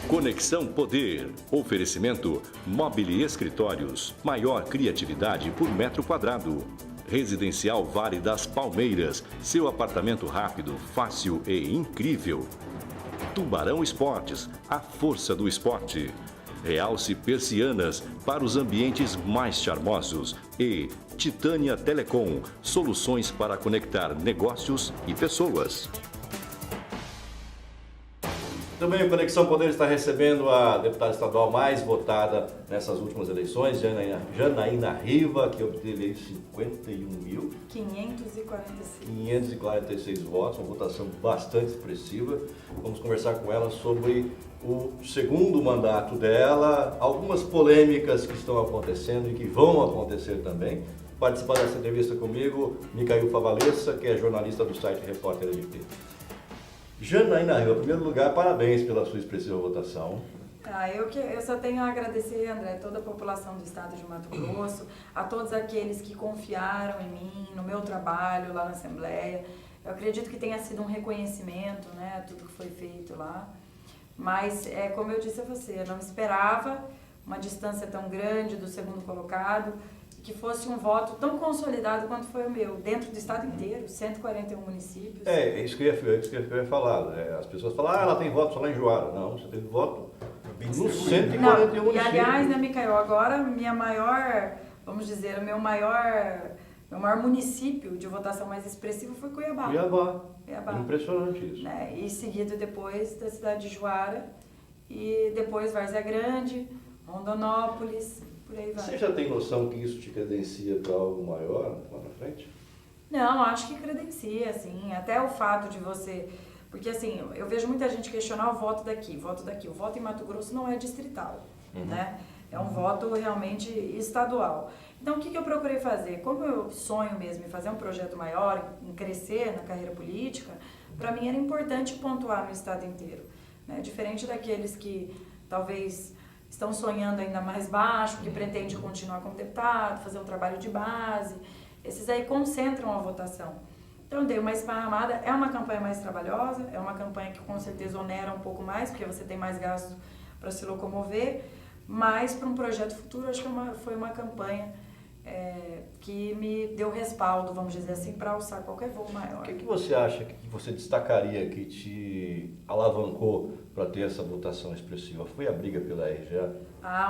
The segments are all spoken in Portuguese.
Conexão Poder. Oferecimento Mobile Escritórios. Maior criatividade por metro quadrado. Residencial Vale das Palmeiras. Seu apartamento rápido, fácil e incrível. Tubarão Esportes. A força do esporte. Realce Persianas para os ambientes mais charmosos. E Titânia Telecom. Soluções para conectar negócios e pessoas. Também o Conexão Poder está recebendo a deputada estadual mais votada nessas últimas eleições, Janaína Riva, que obteve 51.546 votos, uma votação bastante expressiva. Vamos conversar com ela sobre o segundo mandato dela, algumas polêmicas que estão acontecendo e que vão acontecer também. Participar dessa entrevista comigo, Micael Favalesa, que é jornalista do site Repórter LP. Janaína Riva, em primeiro lugar, parabéns pela sua expressiva votação. Eu só tenho a agradecer, André, toda a população do estado de Mato Grosso, a todos aqueles que confiaram em mim, no meu trabalho lá na Assembleia. Eu acredito que tenha sido um reconhecimento, né, tudo que foi feito lá. Mas, como eu disse a você, eu não esperava uma distância tão grande do segundo colocado, que fosse um voto tão consolidado quanto foi o meu, dentro do estado inteiro, 141 municípios. É isso que eu ia falar. As pessoas falam, ela tem voto só lá em Juara. Não, você teve voto nos 141 municípios. E aliás, né, Micael, agora o meu maior município de votação mais expressivo foi Cuiabá. Cuiabá. Impressionante isso. Né? E seguido depois da cidade de Juara, e depois Várzea Grande, Rondonópolis, por aí vai. Você já tem noção que isso te credencia para algo maior lá na frente? Não, acho que credencia, assim, até o fato de você... Porque, assim, eu vejo muita gente questionar o voto daqui. O voto em Mato Grosso não é distrital, né? É um voto realmente estadual. Então, o que eu procurei fazer? Como eu sonho mesmo em fazer um projeto maior, em crescer na carreira política, para mim era importante pontuar no estado inteiro, né? Diferente daqueles que talvez estão sonhando ainda mais baixo, que pretende continuar como deputado, fazer um trabalho de base. Esses aí concentram a votação. Então, eu dei uma esparramada. É uma campanha mais trabalhosa, é uma campanha que com certeza onera um pouco mais, porque você tem mais gastos para se locomover, mas para um projeto futuro, acho que foi uma campanha que me deu respaldo, vamos dizer assim, para alçar qualquer voo maior. O que você acha que você destacaria que te alavancou para ter essa votação expressiva? Foi a briga pela RGA?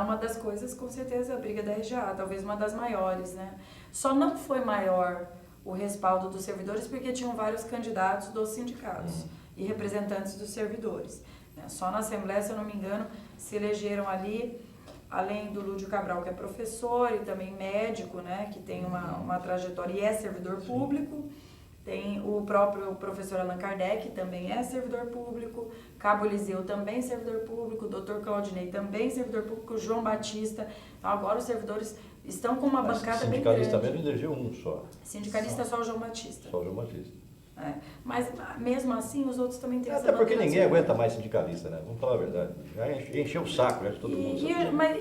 Uma das coisas, com certeza, é a briga da RGA, talvez uma das maiores, né? Só não foi maior o respaldo dos servidores porque tinham vários candidatos dos sindicatos e representantes dos servidores, né? Só na Assembleia, se eu não me engano, se elegeram ali, além do Lúdio Cabral, que é professor e também médico, né, que tem uma trajetória e é servidor público. Tem o próprio professor Allan Kardec, que também é servidor público. Cabo Eliseu também servidor público. Dr. Claudinei também servidor público. João Batista. Então, agora os servidores estão com uma bancada bem grande. Sindicalista mesmo elegeu um só. Sindicalista só o João Batista. Só o João Batista. Mas mesmo assim, os outros também têm essa Até porque ninguém aguenta mais sindicalista, né? Vamos falar a verdade. Já encheu o saco, de todo mundo.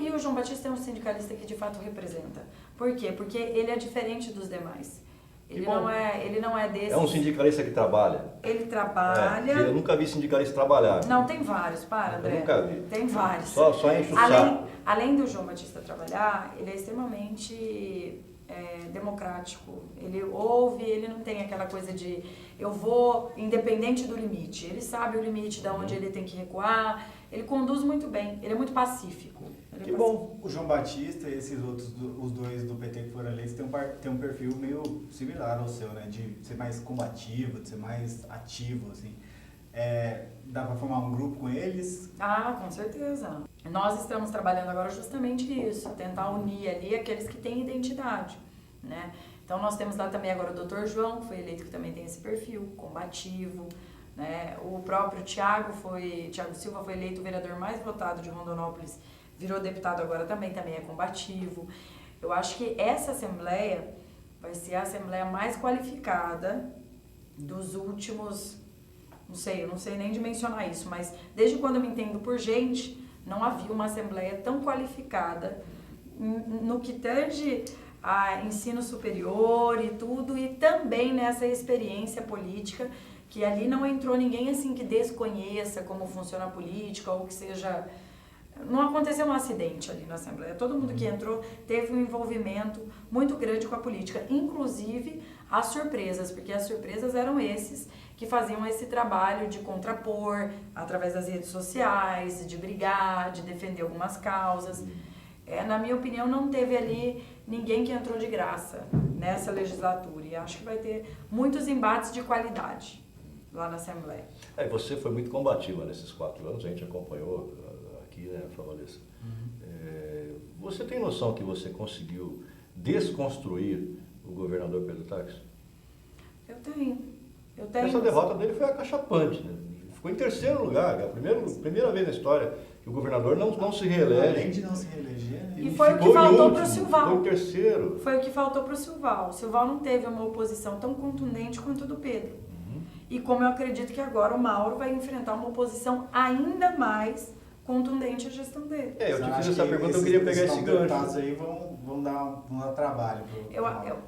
E o João Batista é um sindicalista que de fato representa. Por quê? Porque ele é diferente dos demais. Ele não é desses... É um sindicalista que trabalha. Ele trabalha... Eu nunca vi sindicalista trabalhar. Não, tem vários, André. Eu nunca vi. Tem vários. Só enche o saco. Além do João Batista trabalhar, ele é extremamente democrático. Ele ouve, ele não tem aquela coisa de eu vou independente do limite. Ele sabe o limite de onde ele tem que recuar. Ele conduz muito bem. Ele é muito pacífico. Que bom. O João Batista e esses outros, os dois do PT que foram eleitos, têm um perfil meio similar ao seu, né? De ser mais combativo, de ser mais ativo, assim. Dá para formar um grupo com eles? Com certeza. Nós estamos trabalhando agora justamente isso, tentar unir ali aqueles que têm identidade, né? Então nós temos lá também agora o Dr. João, que foi eleito, que também tem esse perfil combativo, né? O próprio Thiago Silva foi eleito o vereador mais votado de Rondonópolis, virou deputado agora também é combativo. Eu acho que essa Assembleia vai ser a Assembleia mais qualificada dos últimos, eu não sei nem dimensionar isso, mas desde quando eu me entendo por gente, não havia uma Assembleia tão qualificada no que tange a ensino superior e tudo, e também nessa experiência política que ali não entrou ninguém assim que desconheça como funciona a política ou que seja... Não aconteceu um acidente ali na Assembleia. Todo mundo que entrou teve um envolvimento muito grande com a política, inclusive as surpresas, porque as surpresas eram esses que faziam esse trabalho de contrapor através das redes sociais, de brigar, de defender algumas causas. Na minha opinião, não teve ali ninguém que entrou de graça nessa legislatura. E acho que vai ter muitos embates de qualidade lá na Assembleia. Você foi muito combativa nesses 4 anos, a gente acompanhou aqui, né, Favalesa? Você tem noção que você conseguiu desconstruir o governador Pedro Táxi? Eu tenho. Essa derrota dele foi acachapante, né? Ficou em 3º lugar, é a primeira vez na história que o governador não se reelege. Além de não se reeleger, né? E foi o que faltou para o Silval. Foi em 3º. Foi o que faltou para o Silval. O Silval não teve uma oposição tão contundente quanto a do Pedro. E como eu acredito que agora o Mauro vai enfrentar uma oposição ainda mais contundente à gestão dele. Eu te fiz essa pergunta, eu queria pegar esse gancho. Aí vão dar trabalho.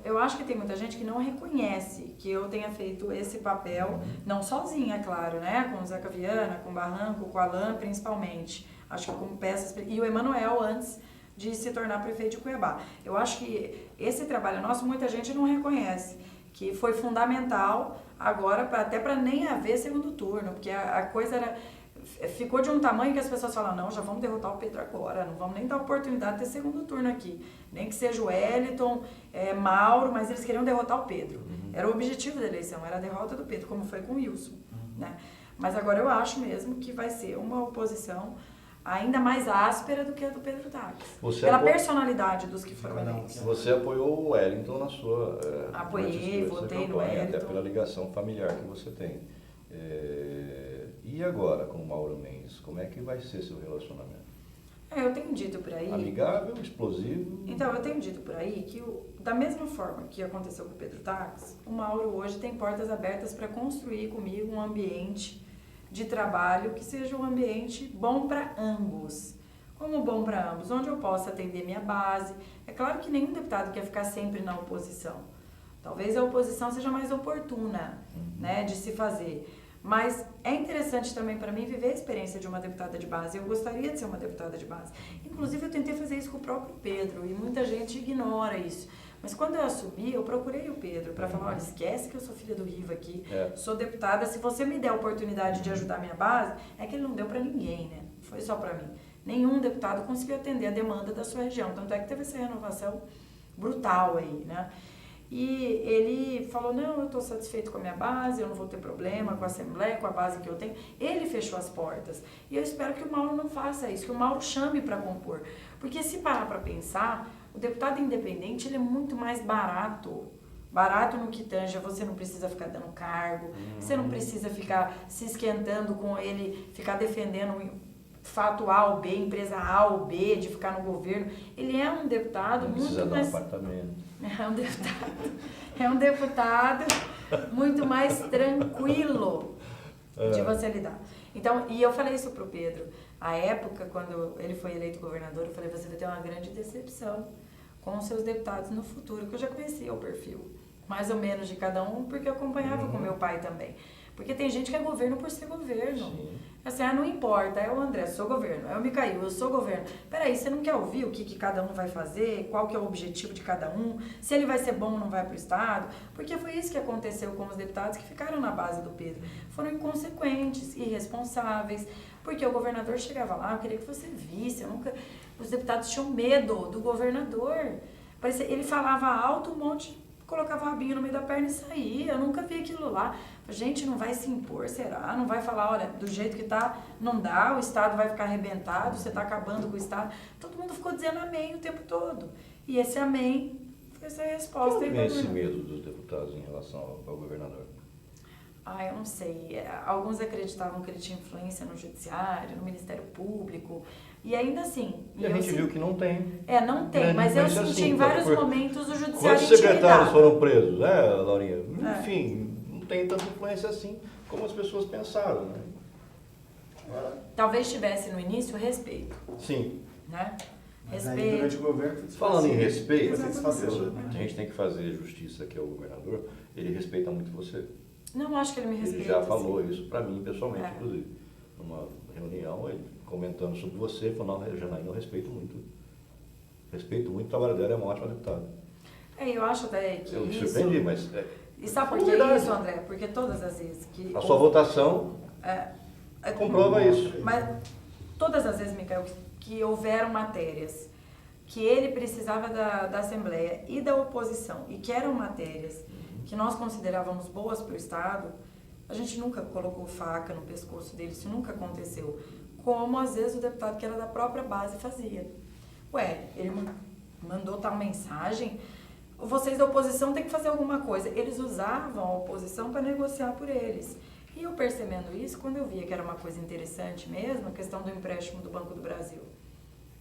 Eu acho que tem muita gente que não reconhece que eu tenha feito esse papel, não sozinha, é claro, né? Com o Zeca Viana, com o Barranco, com o Alain, principalmente. Acho que com peças... E o Emanuel, antes de se tornar prefeito de Cuiabá. Eu acho que esse trabalho nosso, muita gente não reconhece, que foi fundamental agora, até para nem haver segundo turno, porque a coisa ficou de um tamanho que as pessoas falam, não, já vamos derrotar o Pedro agora, não vamos nem dar oportunidade de ter segundo turno aqui. Nem que seja o Wellington, Mauro, mas eles queriam derrotar o Pedro. Era o objetivo da eleição, era a derrota do Pedro, como foi com o Wilson. Né? Mas agora eu acho mesmo que vai ser uma oposição ainda mais áspera do que a do Pedro Táxi. Pela personalidade dos que foram eleitos. Você apoiou o Wellington na sua... Apoiei, votei no Wellington. Até pela ligação familiar que você tem. E agora, com o Mauro Mendes, como é que vai ser seu relacionamento? Eu tenho dito por aí... Amigável, explosivo? Então, eu tenho dito por aí que, da mesma forma que aconteceu com o Pedro Táxi, o Mauro hoje tem portas abertas para construir comigo um ambiente de trabalho que seja um ambiente bom para ambos. Como bom para ambos? Onde eu possa atender minha base. É claro que nenhum deputado quer ficar sempre na oposição. Talvez a oposição seja mais oportuna, né, de se fazer. Mas é interessante também para mim viver a experiência de uma deputada de base. Eu gostaria de ser uma deputada de base. Inclusive, eu tentei fazer isso com o próprio Pedro e muita gente ignora isso. Mas quando eu assumi, eu procurei o Pedro para falar, olha, esquece que eu sou filha do Riva aqui, sou deputada, se você me der a oportunidade de ajudar a minha base, é que ele não deu para ninguém, né? Foi só para mim. Nenhum deputado conseguiu atender a demanda da sua região, tanto é que teve essa renovação brutal aí, né? E ele falou, não, eu estou satisfeito com a minha base, eu não vou ter problema com a Assembleia, com a base que eu tenho. Ele fechou as portas. E eu espero que o Mauro não faça isso, que o Mauro chame para compor. Porque se parar para pensar, o deputado independente ele é muito mais barato. Barato no que tange, você não precisa ficar dando cargo, você não precisa ficar se esquentando com ele, ficar defendendo fato A ou B, empresa A ou B, de ficar no governo. Ele é um deputado muito mais... apartamento. É um deputado muito mais tranquilo de você lidar. Então, e eu falei isso pro Pedro. A época, quando ele foi eleito governador, eu falei, você vai ter uma grande decepção com os seus deputados no futuro, que eu já conhecia o perfil, mais ou menos de cada um, porque eu acompanhava com meu pai também. Porque tem gente que é governo por ser governo. Sim. Assim, não importa, é o André, sou governo, é o Micael, eu sou governo. Peraí, você não quer ouvir o que cada um vai fazer, qual que é o objetivo de cada um, se ele vai ser bom ou não vai para o Estado? Porque foi isso que aconteceu com os deputados que ficaram na base do Pedro. Foram inconsequentes, irresponsáveis, porque o governador chegava lá, eu queria que você visse, os deputados tinham medo do governador. Ele falava alto, um monte, colocava o rabinho no meio da perna e saía. Eu nunca vi aquilo lá. Gente, não vai se impor, será? Não vai falar, olha, do jeito que tá, não dá, o Estado vai ficar arrebentado, você tá acabando com o Estado. Todo mundo ficou dizendo amém o tempo todo. E esse amém foi essa resposta. Qual é esse medo dos deputados em relação ao governador? Eu não sei. Alguns acreditavam que ele tinha influência no judiciário, no Ministério Público. E ainda assim... E a gente viu que não tem. Não tem, mas eu senti em vários momentos o judiciário Quantos secretários foram presos, né, Laurinha? Enfim, não tem tanta influência assim como as pessoas pensaram, né? Talvez tivesse no início respeito. Sim. Né? Respeito. Durante o governo, falando em respeito, a gente tem que fazer justiça aqui ao governador. Ele respeita muito você. Não acho que ele me respeita. Ele já assim. falou isso para mim pessoalmente, inclusive. Numa reunião, ele comentando sobre você, falou, não, Janaína, eu respeito muito. Respeito muito o trabalho dela, é uma ótima deputada. Eu acho até que Eu me isso... surpreendi, mas... E sabe por que isso, André? Porque todas as vezes que... A sua votação comprova isso. Mas todas as vezes, Micael, que houveram matérias que ele precisava da Assembleia e da oposição, e que eram matérias que nós considerávamos boas para o Estado, a gente nunca colocou faca no pescoço dele, isso nunca aconteceu. Como às vezes o deputado que era da própria base fazia. Ele mandou tal mensagem, vocês da oposição têm que fazer alguma coisa. Eles usavam a oposição para negociar por eles. E eu percebendo isso, quando eu via que era uma coisa interessante mesmo, a questão do empréstimo do Banco do Brasil.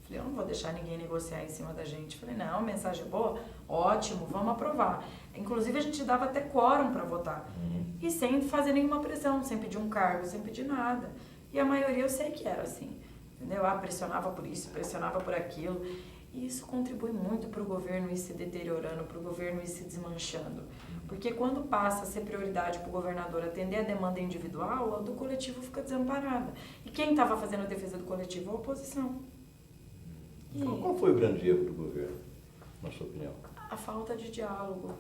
Falei, eu não vou deixar ninguém negociar em cima da gente. Falei, não, mensagem boa, ótimo, vamos aprovar. Inclusive a gente dava até quórum para votar. E sem fazer nenhuma pressão, sem pedir um cargo, sem pedir nada. E a maioria eu sei que era assim, entendeu? Pressionava por isso, pressionava por aquilo. E isso contribui muito para o governo ir se deteriorando, para o governo ir se desmanchando. Porque quando passa a ser prioridade para o governador atender a demanda individual, a do coletivo fica desamparada. E quem estava fazendo a defesa do coletivo? A oposição. Qual foi o grande erro do governo, na sua opinião? A falta de diálogo.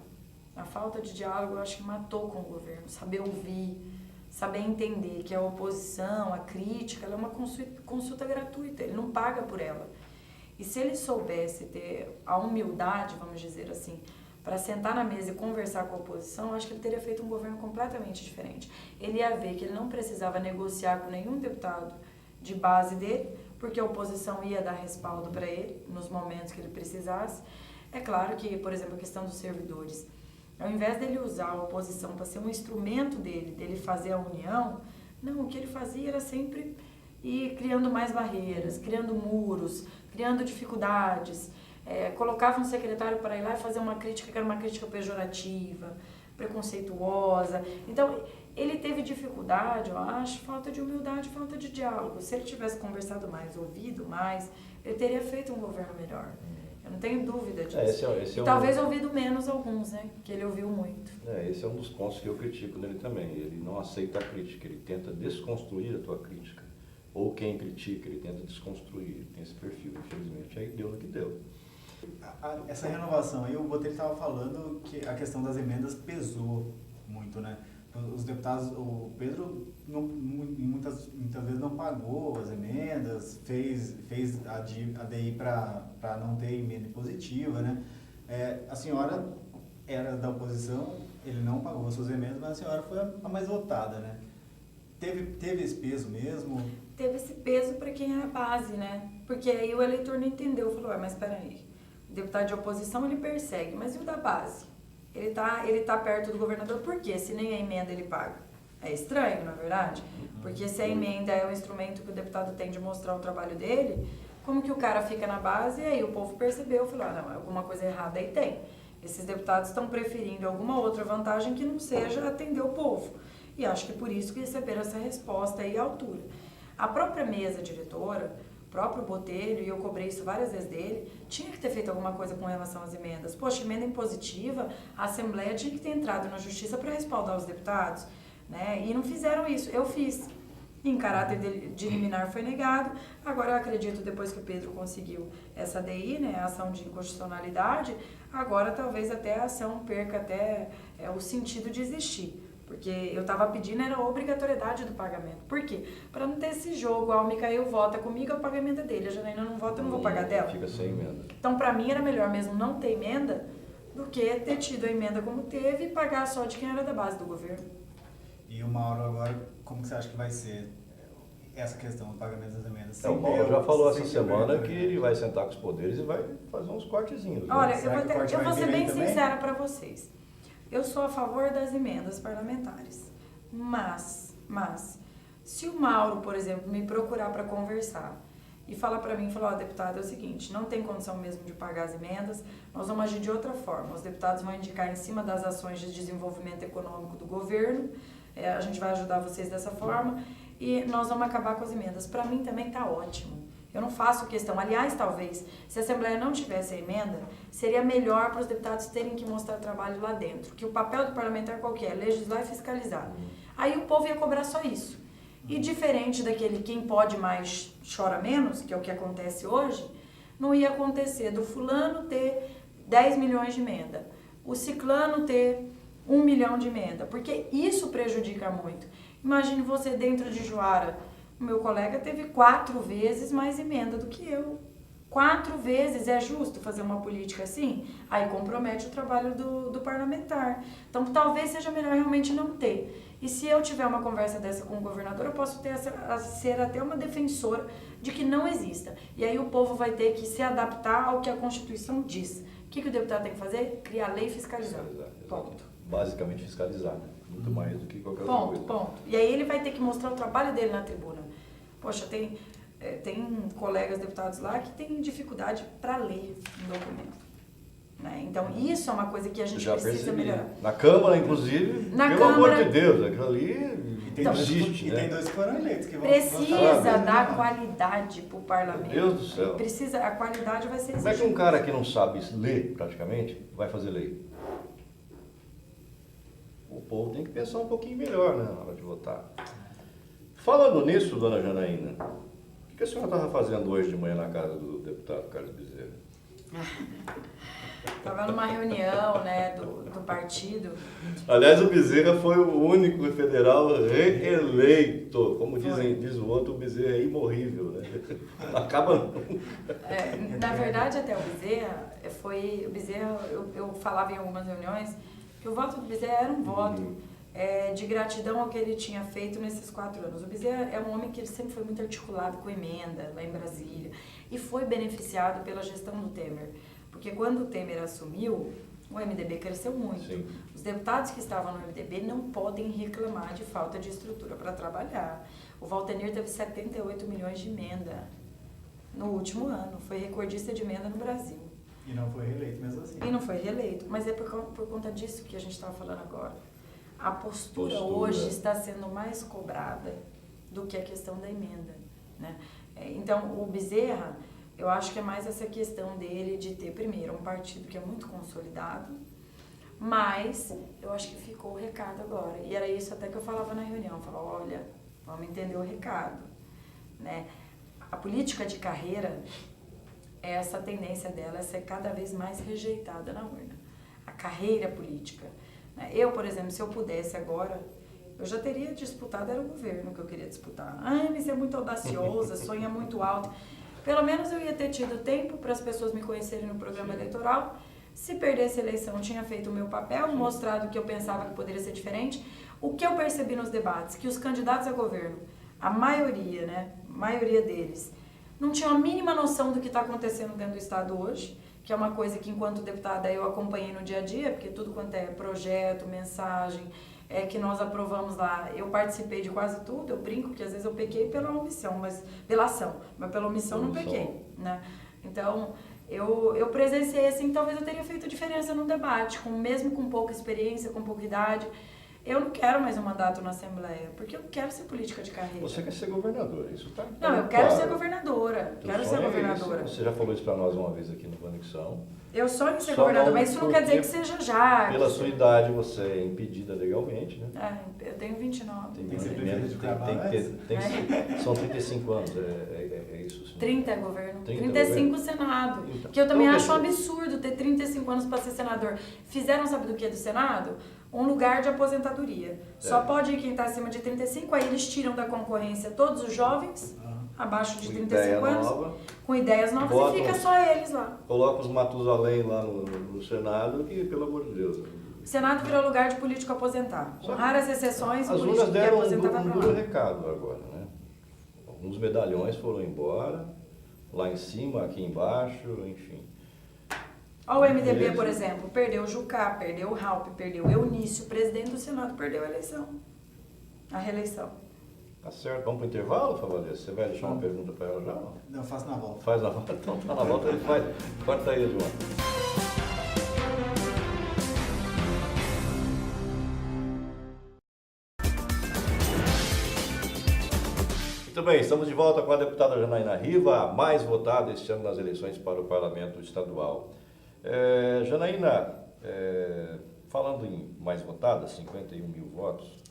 A falta de diálogo eu acho que matou com o governo. Saber ouvir, saber entender que a oposição, a crítica, ela é uma consulta gratuita, ele não paga por ela. E se ele soubesse ter a humildade, vamos dizer assim, para sentar na mesa e conversar com a oposição, eu acho que ele teria feito um governo completamente diferente. Ele ia ver que ele não precisava negociar com nenhum deputado de base dele, porque a oposição ia dar respaldo para ele nos momentos que ele precisasse. É claro que, por exemplo, a questão dos servidores, ao invés dele usar a oposição para ser um instrumento dele fazer a união, não, o que ele fazia era sempre ir criando mais barreiras, criando muros, criando dificuldades, colocava um secretário para ir lá e fazer uma crítica que era uma crítica pejorativa, preconceituosa. Então, ele teve dificuldade, eu acho, falta de humildade, falta de diálogo. Se ele tivesse conversado mais, ouvido mais, ele teria feito um governo melhor. Eu não tenho dúvida disso. Esse e talvez ouvido menos alguns, né? Que ele ouviu muito. Esse é um dos pontos que eu critico nele também. Ele não aceita a crítica, ele tenta desconstruir a tua crítica. Ou quem critica, ele tenta desconstruir. Ele tem esse perfil, infelizmente. Aí deu no que deu. Essa renovação aí, o Botelho estava falando que a questão das emendas pesou muito, né? Os deputados, o Pedro muitas vezes não pagou as emendas, fez a DI para não ter emenda impositiva, né? A senhora era da oposição, ele não pagou as suas emendas, mas a senhora foi a mais votada, né? Teve esse peso mesmo? Teve esse peso para quem era base, né? Porque aí o eleitor não entendeu, falou, mas espera aí, o deputado de oposição ele persegue, mas e o da base? Ele tá perto do governador, por quê? Se nem a emenda ele paga. É estranho, na verdade? Porque se a emenda é o instrumento que o deputado tem de mostrar o trabalho dele, como que o cara fica na base e aí o povo percebeu, falou, não, alguma coisa errada aí tem. Esses deputados estão preferindo alguma outra vantagem que não seja atender o povo. E acho que por isso que receberam essa resposta aí à altura. A própria mesa diretora, o próprio Botelho, e eu cobrei isso várias vezes dele, tinha que ter feito alguma coisa com relação às emendas. Poxa, emenda impositiva, a Assembleia tinha que ter entrado na Justiça para respaldar os deputados, né? E não fizeram isso. Eu fiz. Em caráter de liminar foi negado. Agora eu acredito, depois que o Pedro conseguiu essa DI, né, a ação de inconstitucionalidade, agora talvez até a ação perca até o sentido de existir. Porque eu estava pedindo era a obrigatoriedade do pagamento. Por quê? Para não ter esse jogo, o Micael vota comigo, o pagamento é dele. A Janaína não vota, eu não vou pagar dela. Fica sem emenda. Então, para mim, era melhor mesmo não ter emenda do que ter tido a emenda como teve e pagar só de quem era da base do governo. E o Mauro agora, como que você acha que vai ser essa questão do pagamento das emendas? O Mauro já falou essa semana que ele vai sentar com os poderes e vai fazer uns cortezinhos. Olha, eu vou ser bem sincera para vocês. Eu sou a favor das emendas parlamentares, mas, se o Mauro, por exemplo, me procurar para conversar e falar para mim, deputado, é o seguinte, não tem condição mesmo de pagar as emendas, nós vamos agir de outra forma, os deputados vão indicar em cima das ações de desenvolvimento econômico do governo, a gente vai ajudar vocês dessa forma e nós vamos acabar com as emendas. Para mim também tá ótimo. Eu não faço questão. Aliás, talvez, se a Assembleia não tivesse a emenda, seria melhor para os deputados terem que mostrar trabalho lá dentro. Que o papel do parlamentar qual que é? Legislar e fiscalizar. Aí o povo ia cobrar só isso. E diferente daquele quem pode mais chora menos, que é o que acontece hoje, não ia acontecer do fulano ter 10 milhões de emenda, o ciclano ter 1 milhão de emenda, porque isso prejudica muito. Imagine você dentro de Juara, o meu colega teve 4 vezes mais emenda do que eu. 4 vezes, é justo fazer uma política assim? Aí compromete o trabalho do parlamentar. Então talvez seja melhor realmente não ter. E se eu tiver uma conversa dessa com o governador, eu posso ser até uma defensora de que não exista. E aí o povo vai ter que se adaptar ao que a Constituição diz. O que o deputado tem que fazer? Criar lei e fiscalizar. Ponto. Basicamente fiscalizar, né? Muito mais do que qualquer outra coisa. Ponto. E aí ele vai ter que mostrar o trabalho dele na tribuna. Poxa, tem colegas deputados lá que têm dificuldade para ler um documento. Né? Então, isso é uma coisa que a gente precisa melhorar. Na Câmara, inclusive, pelo amor de Deus, aquilo ali Então, existe. E tem 2 que foram eleitos que vão Precisa dar qualidade para o parlamento. Meu Deus do céu. A qualidade vai ser exigida. Como é que um cara que não sabe ler, praticamente, vai fazer lei? O povo tem que pensar um pouquinho melhor, né, na hora de votar. Falando nisso, dona Janaína, o que a senhora estava fazendo hoje de manhã na casa do deputado Carlos Bezerra? Estava numa reunião, né, do partido. Aliás, o Bezerra foi o único federal reeleito. Como diz o outro, o Bezerra é imorrível, né? Acaba nunca. Na verdade, até o Bezerra, eu falava em algumas reuniões que o voto do Bezerra era um voto de gratidão ao que ele tinha feito nesses 4 anos. O Bezerra é um homem que ele sempre foi muito articulado com emenda lá em Brasília e foi beneficiado pela gestão do Temer. Porque quando o Temer assumiu, o MDB cresceu muito. Sim. Os deputados que estavam no MDB não podem reclamar de falta de estrutura para trabalhar. O Valtenir teve 78 milhões de emenda no último ano. Foi recordista de emenda no Brasil. E não foi reeleito mesmo assim. E não foi reeleito. Mas é por conta disso que a gente estava falando agora. A postura hoje está sendo mais cobrada do que a questão da emenda. Né? Então, o Bezerra, eu acho que é mais essa questão dele de ter, primeiro, um partido que é muito consolidado, mas eu acho que ficou o recado agora. E era isso até que eu falava na reunião. Eu falava, olha, vamos entender o recado. Né? A política de carreira, essa tendência dela é ser cada vez mais rejeitada na urna. A carreira política. Eu, por exemplo, se eu pudesse agora, eu já teria disputado, era o governo que eu queria disputar. Mas é muito audaciosa, sonha muito alto. Pelo menos eu ia ter tido tempo para as pessoas me conhecerem no programa eleitoral. Se perdesse a eleição, eu tinha feito o meu papel, mostrado que eu pensava que poderia ser diferente. O que eu percebi nos debates, que os candidatos a governo, a maioria, né, maioria deles, não tinham a mínima noção do que está acontecendo dentro do Estado hoje, que é uma coisa que, enquanto deputada, eu acompanhei no dia a dia, porque tudo quanto é projeto, mensagem, que nós aprovamos lá, eu participei de quase tudo. Eu brinco que às vezes eu pequei pela omissão, pela ação, mas pela omissão não pequei, né? Então, eu presenciei assim, talvez eu teria feito diferença no debate, mesmo com pouca experiência, com pouca idade. Eu não quero mais um mandato na Assembleia, porque eu não quero ser política de carreira. Você quer ser governadora, isso está claro. Não, eu quero ser governadora. Quero ser governadora. Você já falou isso para nós uma vez aqui no Conexão. Eu sonho em ser governadora, mas isso não quer dizer que seja já. Pela sua idade, você é impedida legalmente, né? Eu tenho 29. Tem impedimento, são 35 anos, é isso? Sim. 30 é governo, 30 35 é Senado. Então, Que eu também acho um absurdo ter 35 anos para ser senador. Fizeram, sabe do que do Senado? Um lugar de aposentadoria. Só pode ir quem está acima de 35, aí eles tiram da concorrência todos os jovens, abaixo de 35 anos, com ideias novas, e fica só eles lá. Coloca os Matusalém lá no Senado, que, pelo amor de Deus... O Senado virou lugar de político aposentar. Com raras exceções, as o político urnas que deram aposentava um para duro lá. recado agora, né? Alguns medalhões foram embora, lá em cima, aqui embaixo, enfim. Olha o MDB, por exemplo, perdeu o Jucá, perdeu o Raup, perdeu o Eunício, o presidente do Senado perdeu a eleição, a reeleição. Tá certo, vamos para o intervalo, Favalês? Você vai deixar uma pergunta para ela já? Não, eu faço na volta. Faz na volta, então tá na volta, ele faz. Corta aí, João. Muito bem, estamos de volta com a deputada Janaína Riva, a mais votada este ano nas eleições para o Parlamento Estadual. Janaína, falando em mais votada, 51 mil votos.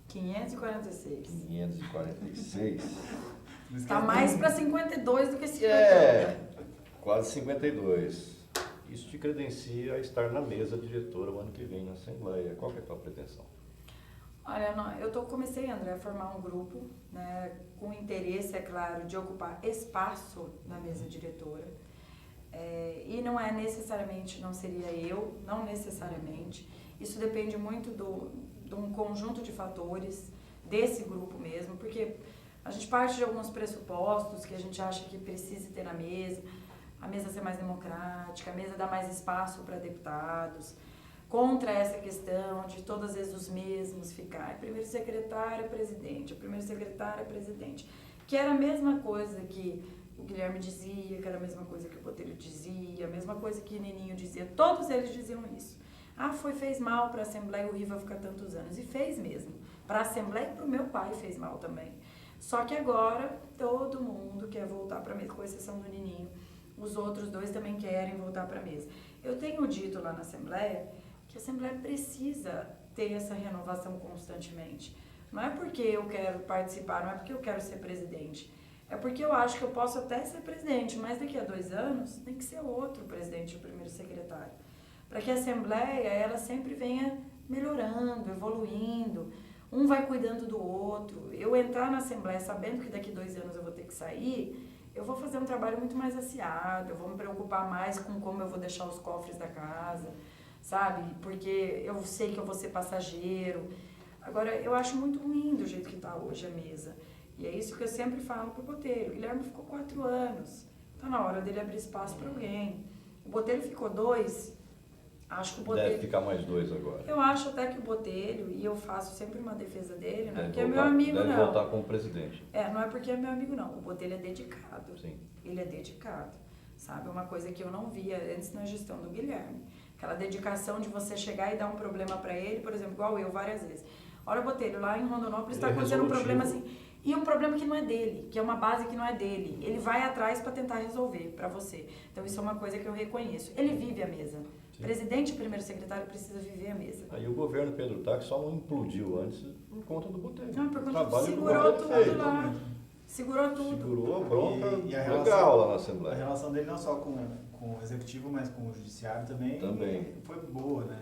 546. 546. Está mais para 52 do que 51. Quase 52. Isso te credencia a estar na mesa diretora o ano que vem na Assembleia. Qual que é a tua pretensão? Olha, comecei, André, a formar um grupo, né, com interesse, é claro, de ocupar espaço na mesa diretora. E não é necessariamente, não seria eu, não necessariamente. Isso depende muito de um conjunto de fatores desse grupo mesmo, porque a gente parte de alguns pressupostos que a gente acha que precisa ter na mesa, a mesa ser mais democrática, a mesa dar mais espaço para deputados, contra essa questão de todas as vezes os mesmos ficar primeiro secretário, presidente, primeiro secretário, presidente, que era a mesma coisa que o Guilherme dizia, que era a mesma coisa que o Botelho dizia, a mesma coisa que o Nininho dizia, todos eles diziam isso. Fez mal para a Assembleia o Riva ficar tantos anos, e fez mesmo, para a Assembleia e para o meu pai fez mal também. Só que agora todo mundo quer voltar para a mesa, com exceção do Nininho, os outros dois também querem voltar para a mesa. Eu tenho dito lá na Assembleia que a Assembleia precisa ter essa renovação constantemente. Não é porque eu quero participar, não é porque eu quero ser presidente. É porque eu acho que eu posso até ser presidente, mas daqui a 2 anos tem que ser outro presidente, o primeiro secretário. Para que a Assembleia, ela sempre venha melhorando, evoluindo. Um vai cuidando do outro. Eu entrar na Assembleia sabendo que daqui 2 anos eu vou ter que sair, eu vou fazer um trabalho muito mais aciado, eu vou me preocupar mais com como eu vou deixar os cofres da casa, sabe? Porque eu sei que eu vou ser passageiro. Agora, eu acho muito ruim do jeito que está hoje a mesa. E é isso que eu sempre falo pro Botelho. O Guilherme ficou 4 anos. Tá na hora dele abrir espaço para alguém. O Botelho ficou 2. Acho que o Botelho... Deve ficar mais 2 agora. Eu acho até que o Botelho, e eu faço sempre uma defesa dele, não é porque voltar, é meu amigo, deve não. Deve voltar como presidente. Não é porque é meu amigo, não. O Botelho é dedicado. Sim. Ele é dedicado. Sabe? Uma coisa que eu não via antes na gestão do Guilherme. Aquela dedicação de você chegar e dar um problema para ele, por exemplo, igual eu várias vezes. Olha, Botelho, lá em Rondonópolis está acontecendo um problema assim. E um problema que não é dele, que é uma base que não é dele. Ele vai atrás para tentar resolver para você. Então isso é uma coisa que eu reconheço. Ele vive a mesa. Sim. Presidente e primeiro secretário precisa viver a mesa. Aí o governo Pedro Tax só não implodiu antes por conta do Botelho. Não, por conta do segurou tudo lá. Segurou tudo. Segurou a bronca e a legal relação, lá na Assembleia. A relação dele não só com o Executivo, mas com o Judiciário também. Foi boa, né?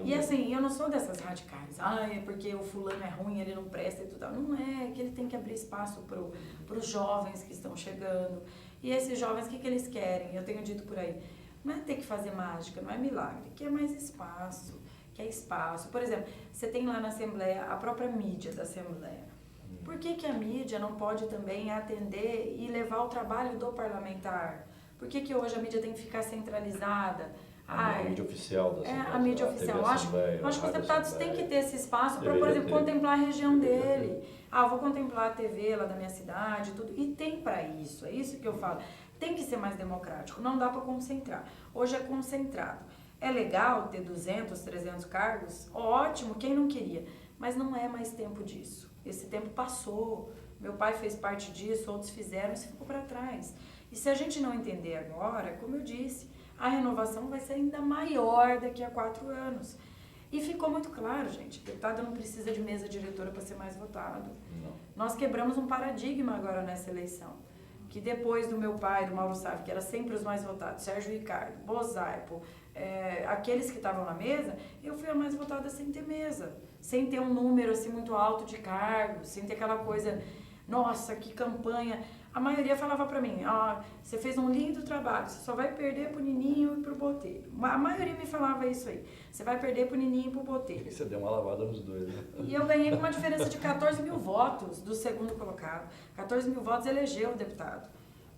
E assim, eu não sou dessas radicais. É porque o fulano é ruim, ele não presta e tudo. Não é, que ele tem que abrir espaço para os jovens que estão chegando. E esses jovens, o que eles querem? Eu tenho dito por aí, não é ter que fazer mágica, não é milagre, que é mais espaço, que é espaço. Por exemplo, você tem lá na Assembleia a própria mídia da Assembleia. Por que a mídia não pode também atender e levar o trabalho do parlamentar? Por que hoje a mídia tem que ficar centralizada? A mídia oficial da Assembleia. A mídia oficial. Acho que os deputados têm que ter esse espaço para, por exemplo, contemplar a região dele. Vou contemplar a TV lá da minha cidade, tudo. E tem para isso, é isso que eu falo. Tem que ser mais democrático, não dá para concentrar. Hoje é concentrado. É legal ter 200, 300 cargos? Ótimo, quem não queria? Mas não é mais tempo disso. Esse tempo passou. Meu pai fez parte disso, outros fizeram, isso ficou para trás. E se a gente não entender agora, como eu disse, a renovação vai ser ainda maior daqui a 4 anos. E ficou muito claro, gente, deputado não precisa de mesa diretora para ser mais votado. Não. Nós quebramos um paradigma agora nessa eleição, que depois do meu pai, do Mauro Sávio, que era sempre os mais votados, Sérgio Ricardo, Bozaipo, aqueles que estavam na mesa, eu fui a mais votada sem ter mesa, sem ter um número assim muito alto de cargos, sem ter aquela coisa, nossa, que campanha. A maioria falava pra mim, você fez um lindo trabalho, você só vai perder pro Nininho e pro Botelho. A maioria me falava isso aí, você vai perder pro Nininho e pro Botelho. E você deu uma lavada nos dois, né? E eu ganhei com uma diferença de 14 mil votos do segundo colocado. 14 mil votos elegeu o deputado.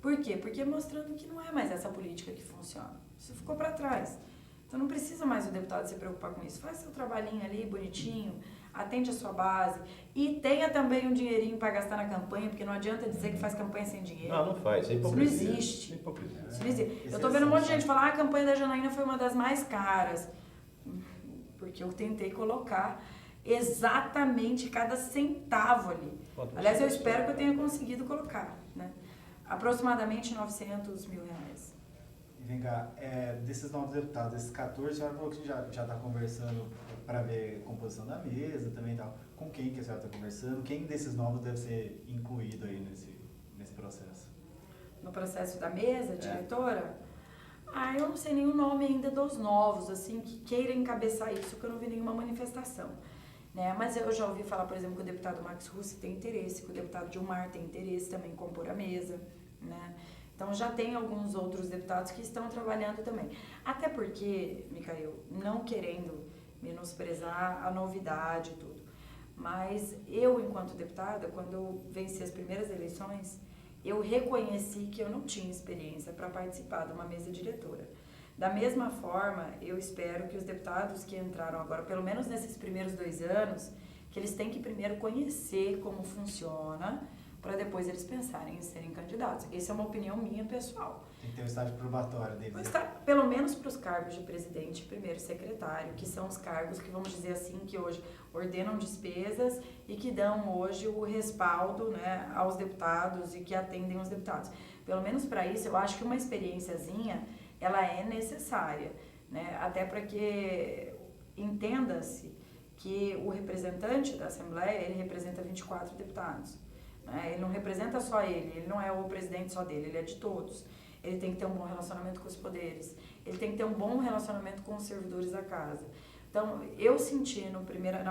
Por quê? Porque mostrando que não é mais essa política que funciona. Isso ficou para trás. Então não precisa mais o deputado se preocupar com isso. Faz seu trabalhinho ali, bonitinho, atende a sua base e tenha também um dinheirinho para gastar na campanha, porque não adianta dizer que faz campanha sem dinheiro. Não faz, é hipocrisia. Isso não existe. É hipocrisia. Isso não existe. Eu tô vendo um monte de gente falar, a campanha da Janaína foi uma das mais caras, porque eu tentei colocar exatamente cada centavo ali. Aliás, eu espero que eu tenha conseguido colocar, né? Aproximadamente 900 mil reais. E vem cá, desses novos deputados, esses 14, a senhora falou que já está conversando para ver a composição da mesa também e tal. Com quem que a senhora está conversando? Quem desses novos deve ser incluído aí nesse processo? No processo da mesa, diretora? Eu não sei nenhum nome ainda dos novos, assim, que queira encabeçar isso, que eu não vi nenhuma manifestação. Né? Mas eu já ouvi falar, por exemplo, que o deputado Max Russi tem interesse, que o deputado Gilmar tem interesse também em compor a mesa, né? Então já tem alguns outros deputados que estão trabalhando também. Até porque, Micael, não querendo menosprezar a novidade e tudo, mas eu, enquanto deputada, quando eu venci as primeiras eleições, eu reconheci que eu não tinha experiência para participar de uma mesa diretora. Da mesma forma, eu espero que os deputados que entraram agora, pelo menos nesses primeiros 2 anos, que eles têm que primeiro conhecer como funciona, para depois eles pensarem em serem candidatos. Essa é uma opinião minha pessoal. Tem que ter um estágio probatório deles. Pelo menos para os cargos de presidente e primeiro secretário, que são os cargos que, vamos dizer assim, que hoje ordenam despesas e que dão hoje o respaldo, né, aos deputados e que atendem os deputados. Pelo menos para isso, eu acho que uma experiênciazinha, ela é necessária, né, até para que entenda-se que o representante da Assembleia, ele representa 24 deputados. Ele não representa só ele não é o presidente só dele, ele é de todos. Ele tem que ter um bom relacionamento com os poderes, ele tem que ter um bom relacionamento com os servidores da casa. Então, eu senti na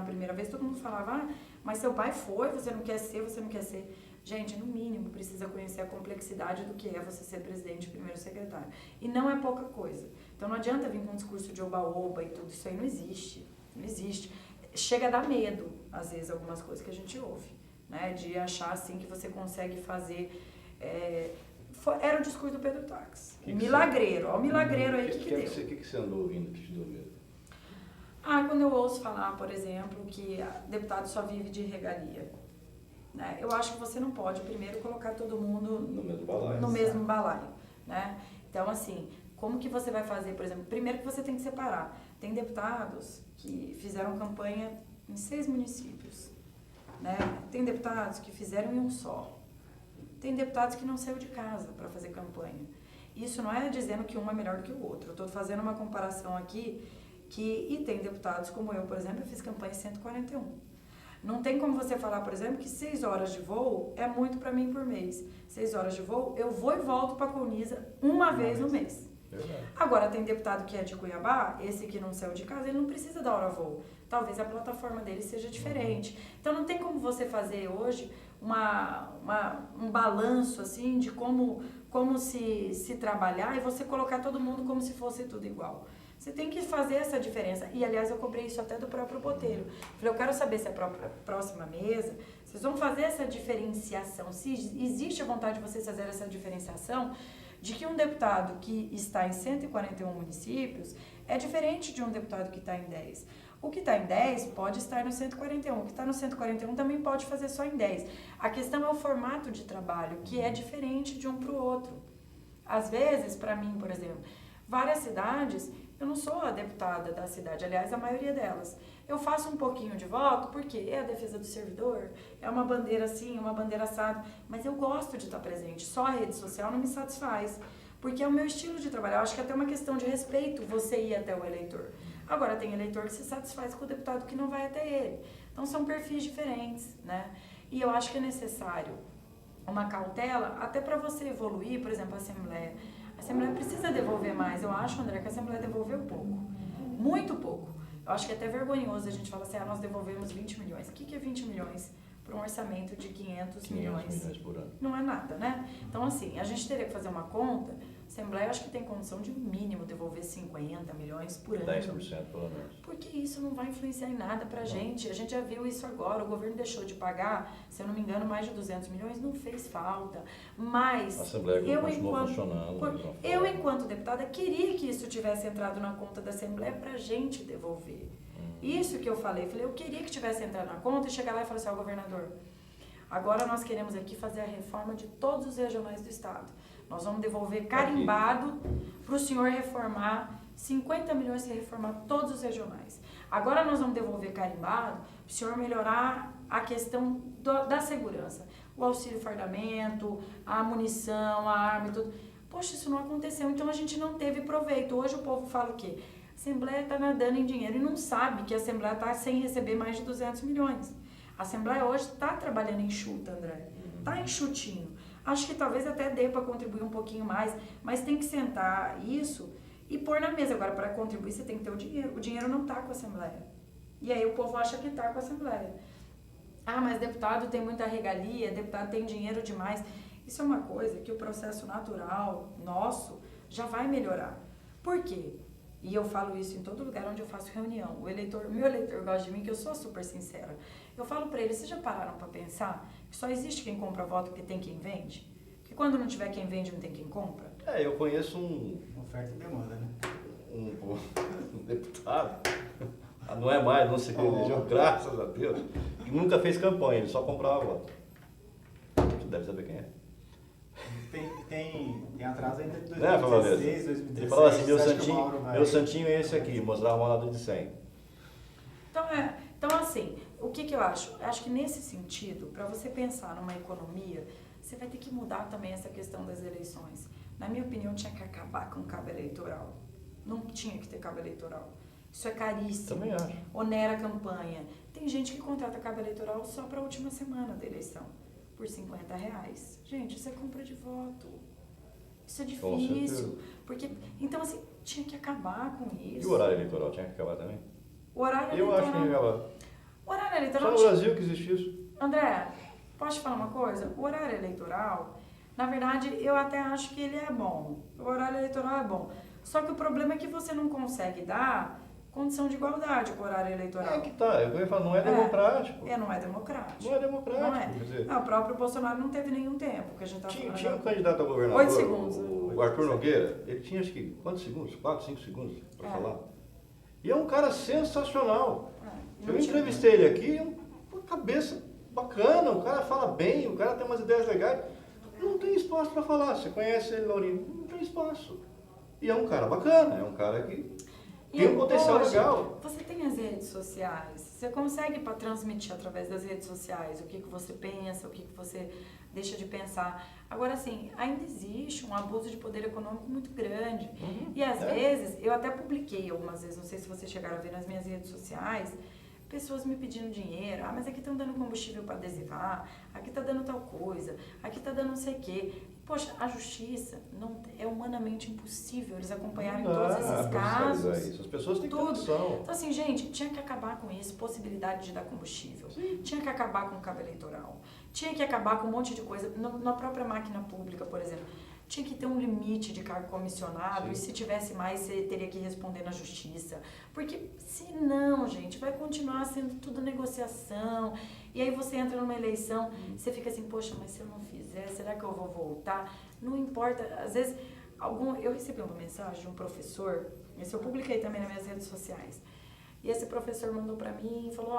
primeira vez, todo mundo falava, mas seu pai foi, você não quer ser. Gente, no mínimo, precisa conhecer a complexidade do que é você ser presidente e primeiro secretário. E não é pouca coisa. Então, não adianta vir com um discurso de oba-oba e tudo, isso aí não existe. Não existe. Chega a dar medo, às vezes, algumas coisas que a gente ouve. Né, de achar assim que você consegue fazer. Era o discurso do Pedro Tax. Milagreiro, olha o milagreiro aí que deu. O que você andou ouvindo que te deu medo? Quando eu ouço falar, por exemplo, que deputado só vive de regalia. Né, eu acho que você não pode primeiro colocar todo mundo no mesmo balaio. Né? Então, assim, como que você vai fazer, por exemplo, primeiro que você tem que separar. Tem deputados que fizeram campanha em 6 municípios. Né? Tem deputados que fizeram em um só. Tem deputados que não saiu de casa para fazer campanha. Isso não é dizendo que um é melhor do que o outro. Eu estou fazendo uma comparação aqui e tem deputados como eu, por exemplo, eu fiz campanha em 141. Não tem como você falar, por exemplo, que 6 horas de voo é muito para mim por mês. 6 horas de voo, eu vou e volto para a Colniza uma vez no mês. Verdade. Agora, tem deputado que é de Cuiabá, esse que não saiu de casa, ele não precisa da hora voo. Talvez a plataforma dele seja diferente. Então, não tem como você fazer hoje um balanço assim de como se trabalhar e você colocar todo mundo como se fosse tudo igual. Você tem que fazer essa diferença. E, aliás, eu cobrei isso até do próprio Botelho. Falei, eu quero saber se a próxima mesa, vocês vão fazer essa diferenciação. Se existe a vontade de vocês fazerem essa diferenciação, de que um deputado que está em 141 municípios é diferente de um deputado que está em 10. O que está em 10 pode estar no 141, o que está no 141 também pode fazer só em 10. A questão é o formato de trabalho, que é diferente de um para o outro. Às vezes, para mim, por exemplo, várias cidades, eu não sou a deputada da cidade, aliás, a maioria delas. Eu faço um pouquinho de voto, porque é a defesa do servidor, é uma bandeira assim, uma bandeira assada, mas eu gosto de estar presente, só a rede social não me satisfaz, porque é o meu estilo de trabalho. Eu acho que é até uma questão de respeito você ir até o eleitor. Agora, tem eleitor que se satisfaz com o deputado que não vai até ele. Então, são perfis diferentes, né? E eu acho que é necessário uma cautela até para você evoluir, por exemplo, a Assembleia. A Assembleia precisa devolver mais. Eu acho, André, que a Assembleia devolveu pouco. Muito pouco. Eu acho que é até vergonhoso a gente falar assim, nós devolvemos 20 milhões. O que é 20 milhões para um orçamento de 500 milhões por ano. Não é nada, né? Então, assim, a gente teria que fazer uma conta. A Assembleia, eu acho que tem condição de, no mínimo, devolver 50 milhões por ano. 10% pelo menos. Porque isso não vai influenciar em nada pra gente. A gente já viu isso agora. O governo deixou de pagar, se eu não me engano, mais de 200 milhões. Não fez falta. Mas A Assembleia continuou funcionando. Eu, enquanto deputada, queria que isso tivesse entrado na conta da Assembleia pra gente devolver. Isso que eu falei. Eu queria que tivesse entrado na conta e chegar lá e falar assim, governador, agora nós queremos aqui fazer a reforma de todos os regionais do estado. Nós vamos devolver carimbado para o senhor reformar 50 milhões para reformar todos os regionais. Agora nós vamos devolver carimbado para o senhor melhorar a questão da segurança. O auxílio fardamento, a munição, a arma e tudo. Poxa, isso não aconteceu, então a gente não teve proveito. Hoje o povo fala o quê? A Assembleia está nadando em dinheiro e não sabe que a Assembleia está sem receber mais de 200 milhões. A Assembleia hoje está trabalhando enxuta, André. Está enxutinho. Acho que talvez até dê para contribuir um pouquinho mais, mas tem que sentar isso e pôr na mesa. Agora, para contribuir, você tem que ter o dinheiro. O dinheiro não está com a Assembleia. E aí o povo acha que está com a Assembleia. Ah, mas deputado tem muita regalia, deputado tem dinheiro demais. Isso é uma coisa que o processo natural nosso já vai melhorar. Por quê? E eu falo isso em todo lugar onde eu faço reunião. Meu eleitor gosta de mim, que eu sou super sincera. Eu falo para eles, vocês já pararam para pensar que só existe quem compra voto porque tem quem vende? Que quando não tiver quem vende, não tem quem compra? Eu conheço um Oferta e demanda, né? um deputado, não é mais, não se reelegeu, graças a Deus, que nunca fez campanha, ele só comprava voto. Você deve saber quem é. Tem atraso ainda de Né, 2016, 2017. Ele falava assim, meu santinho é esse aqui, mostrava uma nota de 100. Então assim, o que eu acho? Eu acho que nesse sentido, para você pensar numa economia, você vai ter que mudar também essa questão das eleições. Na minha opinião, tinha que acabar com o cabo eleitoral. Não tinha que ter cabo eleitoral. Isso é caríssimo. Também acho. Onera a campanha. Tem gente que contrata cabo eleitoral só para a última semana da eleição, por R$50. Gente, isso é compra de voto. Isso é difícil. Porque, então, assim, tinha que acabar com isso. E o horário eleitoral tinha que acabar também? O horário Eu eleitoral. acho que tinha que acabar. O horário Só eleitoral. no Brasil que existe isso. André, posso te falar uma coisa? O horário eleitoral, na verdade, eu até acho que ele é bom. O horário eleitoral é bom. Só que o problema é que você não consegue dar condição de igualdade com o horário eleitoral. É que tá, eu ia falar, não é democrático. Não é democrático. Não é democrático. Não é. Quer dizer, Não, o próprio Bolsonaro não teve nenhum tempo, que a gente tá falando. tinha um candidato a governador, 8 segundos. o Arthur Nogueira, ele tinha acho que quantos segundos? 4, 5 segundos para falar. E é um cara sensacional. Eu entrevistei ele aqui, uma cabeça bacana, o cara fala bem, o cara tem umas ideias legais. Não tem espaço para falar. Você conhece ele, Laurinho? Não tem espaço. E é um cara bacana, é um cara que tem um potencial legal. Você tem as redes sociais, você consegue transmitir através das redes sociais o que você pensa, o que você deixa de pensar. Agora, assim, ainda existe um abuso de poder econômico muito grande. E às vezes, eu até publiquei algumas vezes, não sei se vocês chegaram a ver nas minhas redes sociais, pessoas me pedindo dinheiro. Ah, mas aqui estão dando combustível para adesivar, aqui está dando tal coisa, aqui está dando não sei o quê. Poxa, a justiça não é humanamente impossível eles acompanharem todos esses casos. Isso. As pessoas têm tudo. noção. Então, assim, gente, tinha que acabar com isso, possibilidade de dar combustível. Sim. Tinha que acabar com o cabo eleitoral. Tinha que acabar com um monte de coisa. Na própria máquina pública, por exemplo, tinha que ter um limite de cargo comissionado. Sim. E se tivesse mais, você teria que responder na justiça. Porque, senão, gente, vai continuar sendo tudo negociação. E aí você entra numa eleição, você fica assim, poxa, mas se eu não fizer, será que eu vou voltar? Não importa, às vezes, eu recebi uma mensagem de um professor, esse eu publiquei também nas minhas redes sociais, e esse professor mandou pra mim e falou,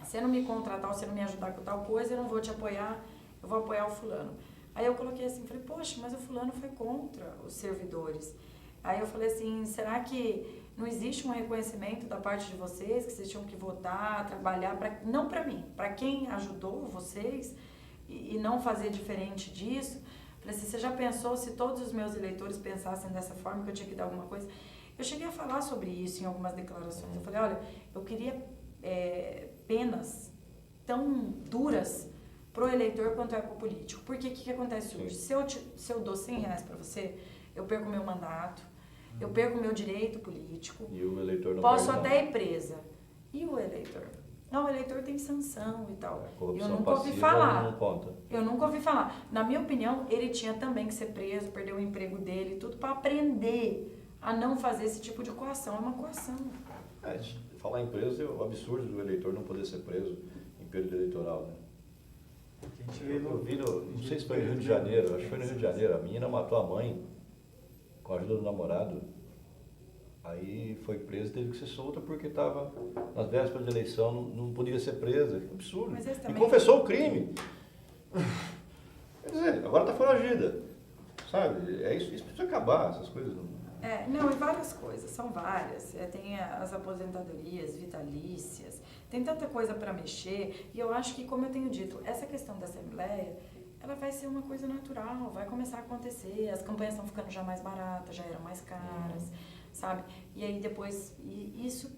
se você não me contratar, se você não me ajudar com tal coisa, eu não vou te apoiar, eu vou apoiar o fulano. Aí eu coloquei assim, falei, poxa, mas o fulano foi contra os servidores. Aí eu falei assim, será que não existe um reconhecimento da parte de vocês, que vocês tinham que votar, trabalhar, não para mim, para quem ajudou vocês, e não fazer diferente disso? Falei assim, você já pensou se todos os meus eleitores pensassem dessa forma, que eu tinha que dar alguma coisa? Eu cheguei a falar sobre isso em algumas declarações. Eu falei, olha, eu queria penas tão duras pro eleitor quanto é pro político. Porque o que acontece hoje? Se eu dou R$100 para você, eu perco meu mandato, eu perco meu direito político, E o eleitor não posso perde até nada. ir presa. E o eleitor? Não, o eleitor tem sanção e tal. A corrupção Eu nunca ouvi passiva falar. não conta. Eu nunca ouvi falar. Na minha opinião, ele tinha também que ser preso, perder o emprego dele, tudo para aprender a não fazer esse tipo de coação. É uma coação. Falar em preso é o absurdo do eleitor não poder ser preso em período eleitoral, né? A gente vê Eu vi não sei se foi no Rio de Janeiro, acho que foi no Rio de Janeiro, a menina matou a mãe com a ajuda do namorado. Aí foi presa, teve que ser solta porque estava nas vésperas de eleição, não podia ser presa. Absurdo. Mas esse E também- confessou o crime. Quer dizer, agora está foragida. Sabe? Isso precisa acabar, essas coisas. Não, e várias coisas, são várias. Tem as aposentadorias vitalícias, tem tanta coisa para mexer. E eu acho que, como eu tenho dito, essa questão da Assembleia, ela vai ser uma coisa natural, vai começar a acontecer. As campanhas estão ficando já mais baratas, já eram mais caras, sabe? E aí depois, isso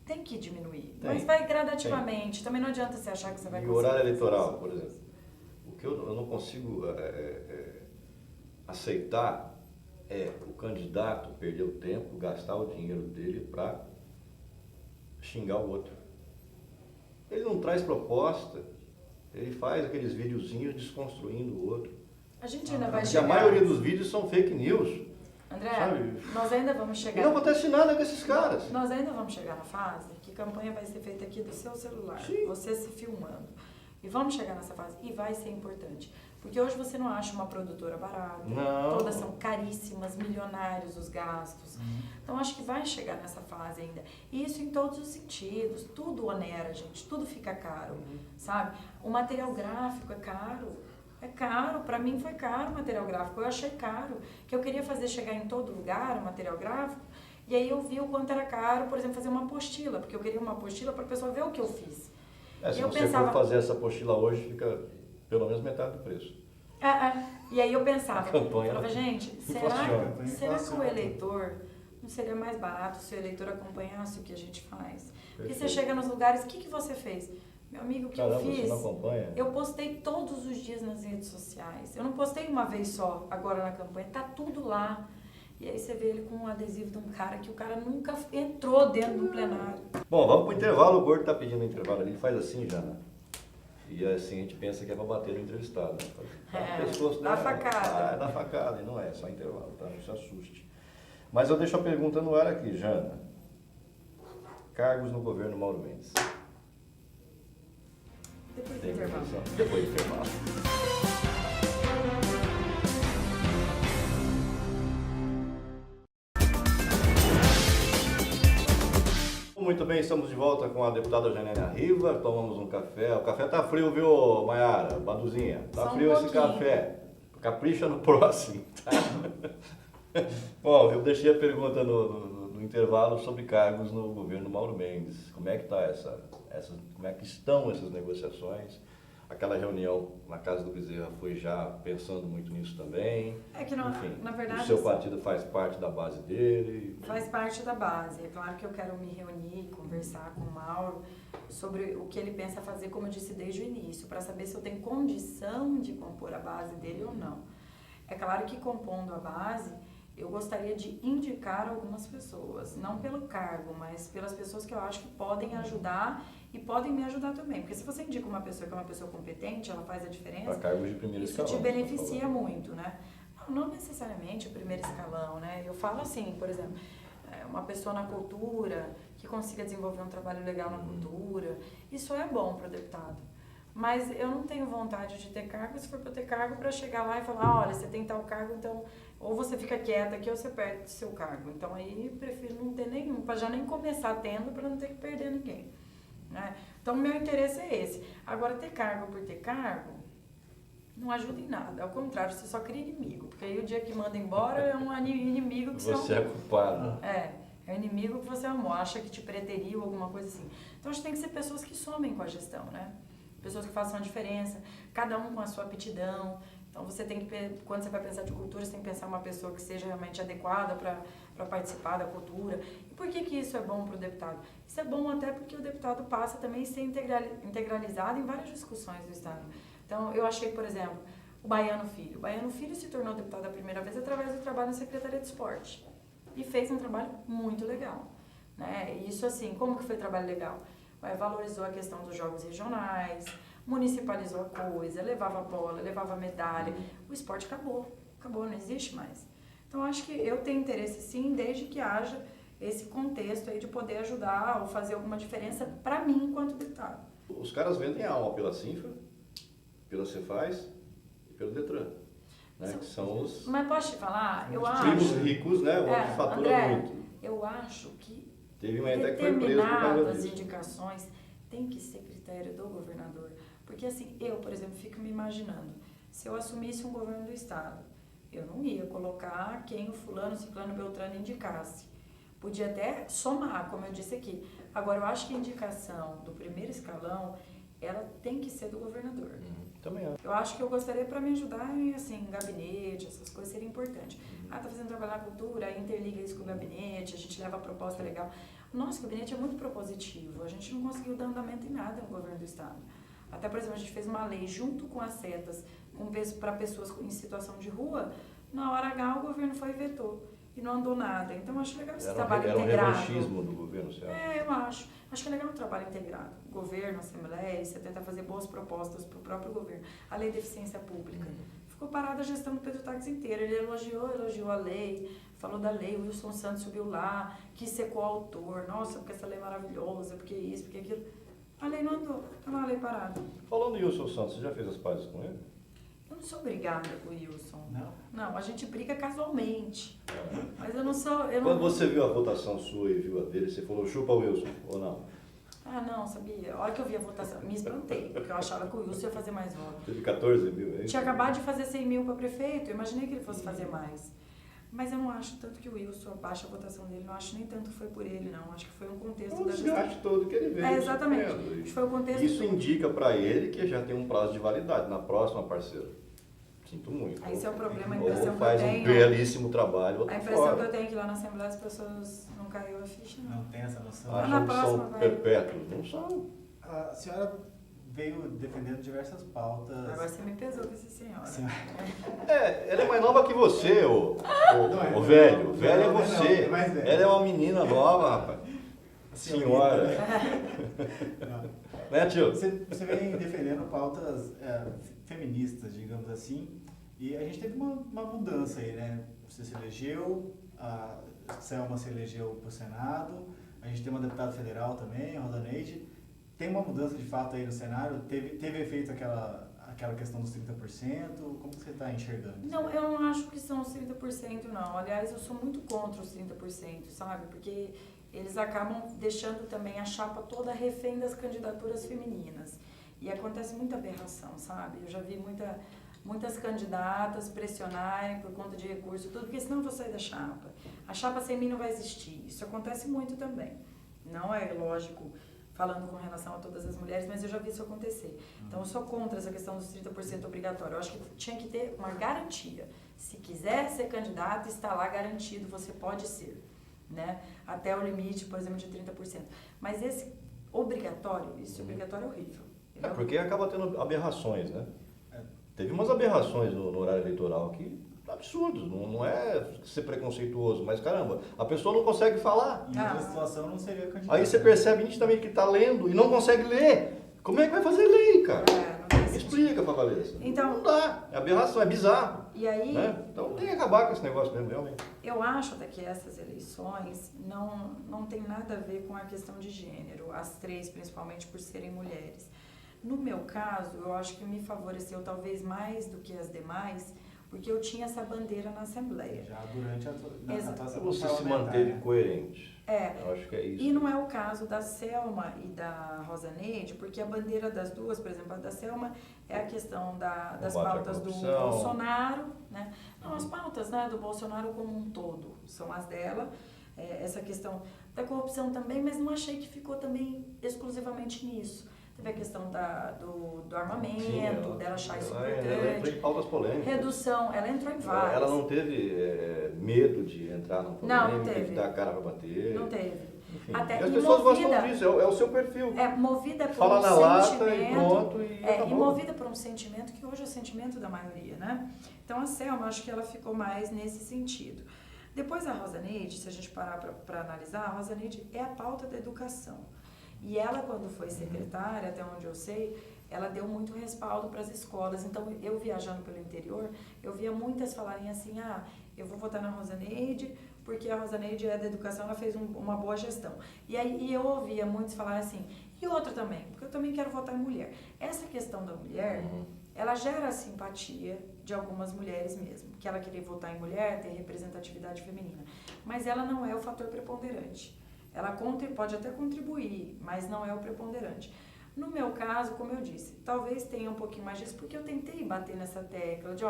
tem que diminuir. Mas vai gradativamente. Também não adianta você achar que você vai conseguir. E o horário eleitoral, por exemplo. O que eu não consigo aceitar é o candidato perder o tempo, gastar o dinheiro dele para xingar o outro. Ele não traz proposta, ele faz aqueles videozinhos desconstruindo o outro. A gente ainda vai Porque chegar... a maioria dos vídeos são fake news. André, sabe? nós ainda vamos chegar... E não acontece nada com esses caras. Nós ainda vamos chegar na fase que campanha vai ser feita aqui do seu celular, Sim. você se filmando. E vamos chegar nessa fase, e vai ser importante. Porque hoje você não acha uma produtora barata, Não. Todas são caríssimas, milionários os gastos. Então acho que vai chegar nessa fase ainda. E isso em todos os sentidos, tudo onera, gente, tudo fica caro, sabe? O material gráfico é caro, para mim foi caro o material gráfico, eu achei caro, que eu queria fazer chegar em todo lugar o material gráfico, e aí eu vi o quanto era caro, por exemplo, fazer uma apostila, porque eu queria uma apostila para a pessoa ver o que eu fiz. Se eu você pensava... for fazer essa apostila hoje, fica pelo menos metade do preço. E aí eu pensava, campanha, falava, gente, será que o eleitor não seria mais barato se o eleitor acompanhasse o que a gente faz? Porque você chega nos lugares, o que você fez? Meu amigo, o que eu fiz? Você não acompanha? Eu postei todos os dias nas redes sociais. Eu não postei uma vez só, agora na campanha, tá tudo lá. E aí você vê ele com um adesivo de um cara que o cara nunca entrou dentro do plenário. Bom, vamos pro intervalo. O Gordo tá pedindo intervalo ali. Faz assim, Jana. E assim a gente pensa que é pra bater no entrevistado. Né? Dá facada. Dá facada. E não é, só intervalo, tá? Não se assuste. Mas eu deixo a pergunta no ar aqui, Jana. Cargos no governo Mauro Mendes. Depois do intervalo. Depois do intervalo. Muito bem, estamos de volta com a deputada Janélia Riva, tomamos um café. O café tá frio, viu, Maiara? Baduzinha? Tá Só frio esse café. Capricha no próximo, tá? Bom, eu deixei a pergunta no intervalo sobre cargos no governo Mauro Mendes. Como é que tá como é que estão essas negociações? Aquela reunião na casa do Bezerra foi já pensando muito nisso também. É que, na verdade... O seu partido faz parte da base dele? Faz parte da base. É claro que eu quero me reunir, conversar com o Mauro sobre o que ele pensa fazer, como eu disse desde o início, para saber se eu tenho condição de compor a base dele ou não. É claro que compondo a base, eu gostaria de indicar algumas pessoas, não pelo cargo, mas pelas pessoas que eu acho que podem ajudar e podem me ajudar também. Porque se você indica uma pessoa que é uma pessoa competente, ela faz a diferença, para cargos de primeiro isso escalão, te beneficia muito, né? Não necessariamente o primeiro escalão, né? Eu falo assim, por exemplo, uma pessoa na cultura que consiga desenvolver um trabalho legal na cultura, isso é bom para o deputado. Mas eu não tenho vontade de ter cargo, se for para ter cargo, para chegar lá e falar, olha, você tem tal cargo, então ou você fica quieta aqui ou você perde seu cargo. Então aí eu prefiro não ter nenhum, para já nem começar tendo, para não ter que perder ninguém. Né? Então o meu interesse é esse. Agora, ter cargo por ter cargo não ajuda em nada. Ao contrário, você só cria inimigo. Porque aí o dia que manda embora é um inimigo que você é culpado. É um inimigo que você amou, acha que te preteriu, alguma coisa assim. Então acho que tem que ser pessoas que somem com a gestão, né? Pessoas que façam a diferença, cada um com a sua aptidão. Então você tem que, quando você vai pensar de cultura, você tem que pensar uma pessoa que seja realmente adequada para participar da cultura. E por que isso é bom para o deputado? Isso é bom até porque o deputado passa também a ser integralizado em várias discussões do Estado. Então eu achei, por exemplo, o Baiano Filho. O Baiano Filho se tornou deputado a primeira vez através do trabalho na Secretaria de Esporte. E fez um trabalho muito legal. Né? E isso assim, como que foi trabalho legal? Valorizou a questão dos jogos regionais, municipalizou a coisa, levava bola, levava medalha. O esporte acabou, não existe mais. Então acho que eu tenho interesse sim, desde que haja esse contexto aí de poder ajudar ou fazer alguma diferença para mim enquanto deputado. Os caras vendem a alma pela Cinfa, pela Cefaz e pelo Detran. Né? Que são os... Mas posso te falar? Eu acho... primos ricos, né? Onde fatura André, muito. Eu acho que Teve uma ideia que foi preso por causa determinadas disso. indicações tem que ser critério do governador. Porque assim, eu, por exemplo, fico me imaginando, se eu assumisse um governo do estado, Eu não ia colocar quem o fulano, ciclano, beltrano indicasse. Podia até somar, como eu disse aqui. Agora, eu acho que a indicação do primeiro escalão, ela tem que ser do governador. Também é. Eu acho que eu gostaria para me ajudar em, assim, gabinete, essas coisas seria importante. Tá fazendo trabalho na cultura, aí interliga isso com o gabinete, a gente leva a proposta legal. O nosso gabinete é muito propositivo, a gente não conseguiu dar andamento em nada no governo do estado. Até, por exemplo, a gente fez uma lei junto com as setas para pessoas em situação de rua, na hora H o governo foi e vetou. E não andou nada. Então, eu acho legal esse trabalho integrado. Era um revanchismo do governo, certo? Eu acho. Acho que é legal um trabalho integrado. Governo, Assembleia, você tentar fazer boas propostas para o próprio governo. A lei de eficiência pública. Ficou parada a gestão do Pedro Táxi inteira. Ele elogiou a lei, falou da lei, o Wilson Santos subiu lá, quis ser coautor. Nossa, porque essa lei é maravilhosa, porque isso, porque aquilo. A lei não andou, tá lá a lei parada. Falando em Wilson Santos, você já fez as pazes com ele? Eu não sou brigada com o Wilson. Não? Não, a gente briga casualmente. Mas eu não sou... Quando você viu a votação sua e viu a dele, você falou chupa Wilson, ou não? Ah, não, sabia. A hora que eu vi a votação, me espantei, porque eu achava que o Wilson ia fazer mais votos. Teve 14 mil, é isso? Tinha acabado de fazer 100 mil para prefeito, eu imaginei que ele fosse fazer mais. Mas eu não acho tanto que o Wilson baixa a votação dele, não acho nem tanto que foi por ele, não. Acho que foi um contexto O da gestão. desgaste todo que ele veio. Exatamente. sofrendo. Acho que foi o contexto. Isso indica para ele que já tem um prazo de validade na próxima, parceiro. Sinto muito. Esse é o problema, a Ou impressão que eu faz um tenho. belíssimo trabalho, outro A impressão fora. que eu tenho é que lá na Assembleia as pessoas não caiu a ficha, não. Não tem essa noção. Ah, Acham na que próxima são vai. perpétuos. Não são. A senhora veio defendendo diversas pautas. Agora você me pesou com essa senhora. Ela é mais nova que você, ô Não, velho. não, Velho é não, você. é mais velho. Ela é uma menina nova, rapaz. Senhora. Não. Né, tio? Você vem defendendo pautas feministas, digamos assim, e a gente teve uma mudança aí, né? Você se elegeu, a Selma se elegeu para o Senado, a gente tem uma deputada federal também, a Rosa Neide. Tem uma mudança de fato aí no cenário? Teve efeito aquela questão dos 30%? Como você está enxergando isso? Não, eu não acho que são os 30% não. Aliás, eu sou muito contra os 30%, sabe? Porque eles acabam deixando também a chapa toda refém das candidaturas femininas. E acontece muita aberração, sabe? Eu já vi muitas candidatas pressionarem por conta de recurso, tudo, porque senão eu vou sair da chapa. A chapa sem mim não vai existir. Isso acontece muito também. Não é lógico falando com relação a todas as mulheres, mas eu já vi isso acontecer. Então, eu sou contra essa questão dos 30% obrigatório. Eu acho que tinha que ter uma garantia. Se quiser ser candidato, está lá garantido, você pode ser, né? Até o limite, por exemplo, de 30%. Mas esse obrigatório, obrigatório é horrível. É porque acaba tendo aberrações, né? Teve umas aberrações no horário eleitoral aqui, absurdos. Não é ser preconceituoso, mas caramba, a pessoa não consegue falar. Em outra situação não seria candidato. Aí você percebe nitidamente que está lendo e não consegue ler. Como é que vai fazer lei, cara? Não tem sentido. Explica pra Valessa. Então- Não dá. É aberração, é bizarro. E aí, Né? Então tem que acabar com esse negócio mesmo, realmente. eu acho até que essas eleições não tem nada a ver com a questão de gênero, as três, principalmente por serem mulheres. No meu caso, eu acho que me favoreceu talvez mais do que as demais, porque eu tinha essa bandeira na Assembleia. Já durante a atuação Você se parlamentar, manteve né? coerente. É. Eu acho que é isso. E não é o caso da Selma e da Rosa Neide, porque a bandeira das duas, por exemplo, a da Selma é a questão das Combate à pautas do corrupção. Bolsonaro, né? Não, as pautas, né, do Bolsonaro como um todo são as dela. Essa questão da corrupção também, mas não achei que ficou também exclusivamente nisso. Teve a questão do armamento, Sim, dela achar isso ela importante. entrou em pautas polêmicas. Redução, ela entrou em várias. Ela não teve medo de entrar na polêmica, Não teve. de dar a cara pra bater. Não teve. Enfim. Até, e as e pessoas movida- gostam disso, é o seu perfil. Movida por Fala um na lata sentimento. e pronto, e E acabou. movida por um sentimento que hoje é o sentimento da maioria, né? Então a Selma, acho que ela ficou mais nesse sentido. Depois a Rosa Neide, se a gente parar para analisar, a Rosa Neide é a pauta da educação. E ela, quando foi secretária, até onde eu sei, ela deu muito respaldo para as escolas. Então, eu viajando pelo interior, eu via muitas falarem assim, eu vou votar na Rosa Neide, porque a Rosa Neide é da educação, ela fez uma boa gestão. E eu ouvia muitos falarem assim, e outra também, porque eu também quero votar em mulher. Essa questão da mulher, ela gera a simpatia de algumas mulheres mesmo, que ela querer votar em mulher, ter representatividade feminina. Mas ela não é o fator preponderante. Ela pode até contribuir, mas não é o preponderante. No meu caso, como eu disse, talvez tenha um pouquinho mais disso, porque eu tentei bater nessa tecla de,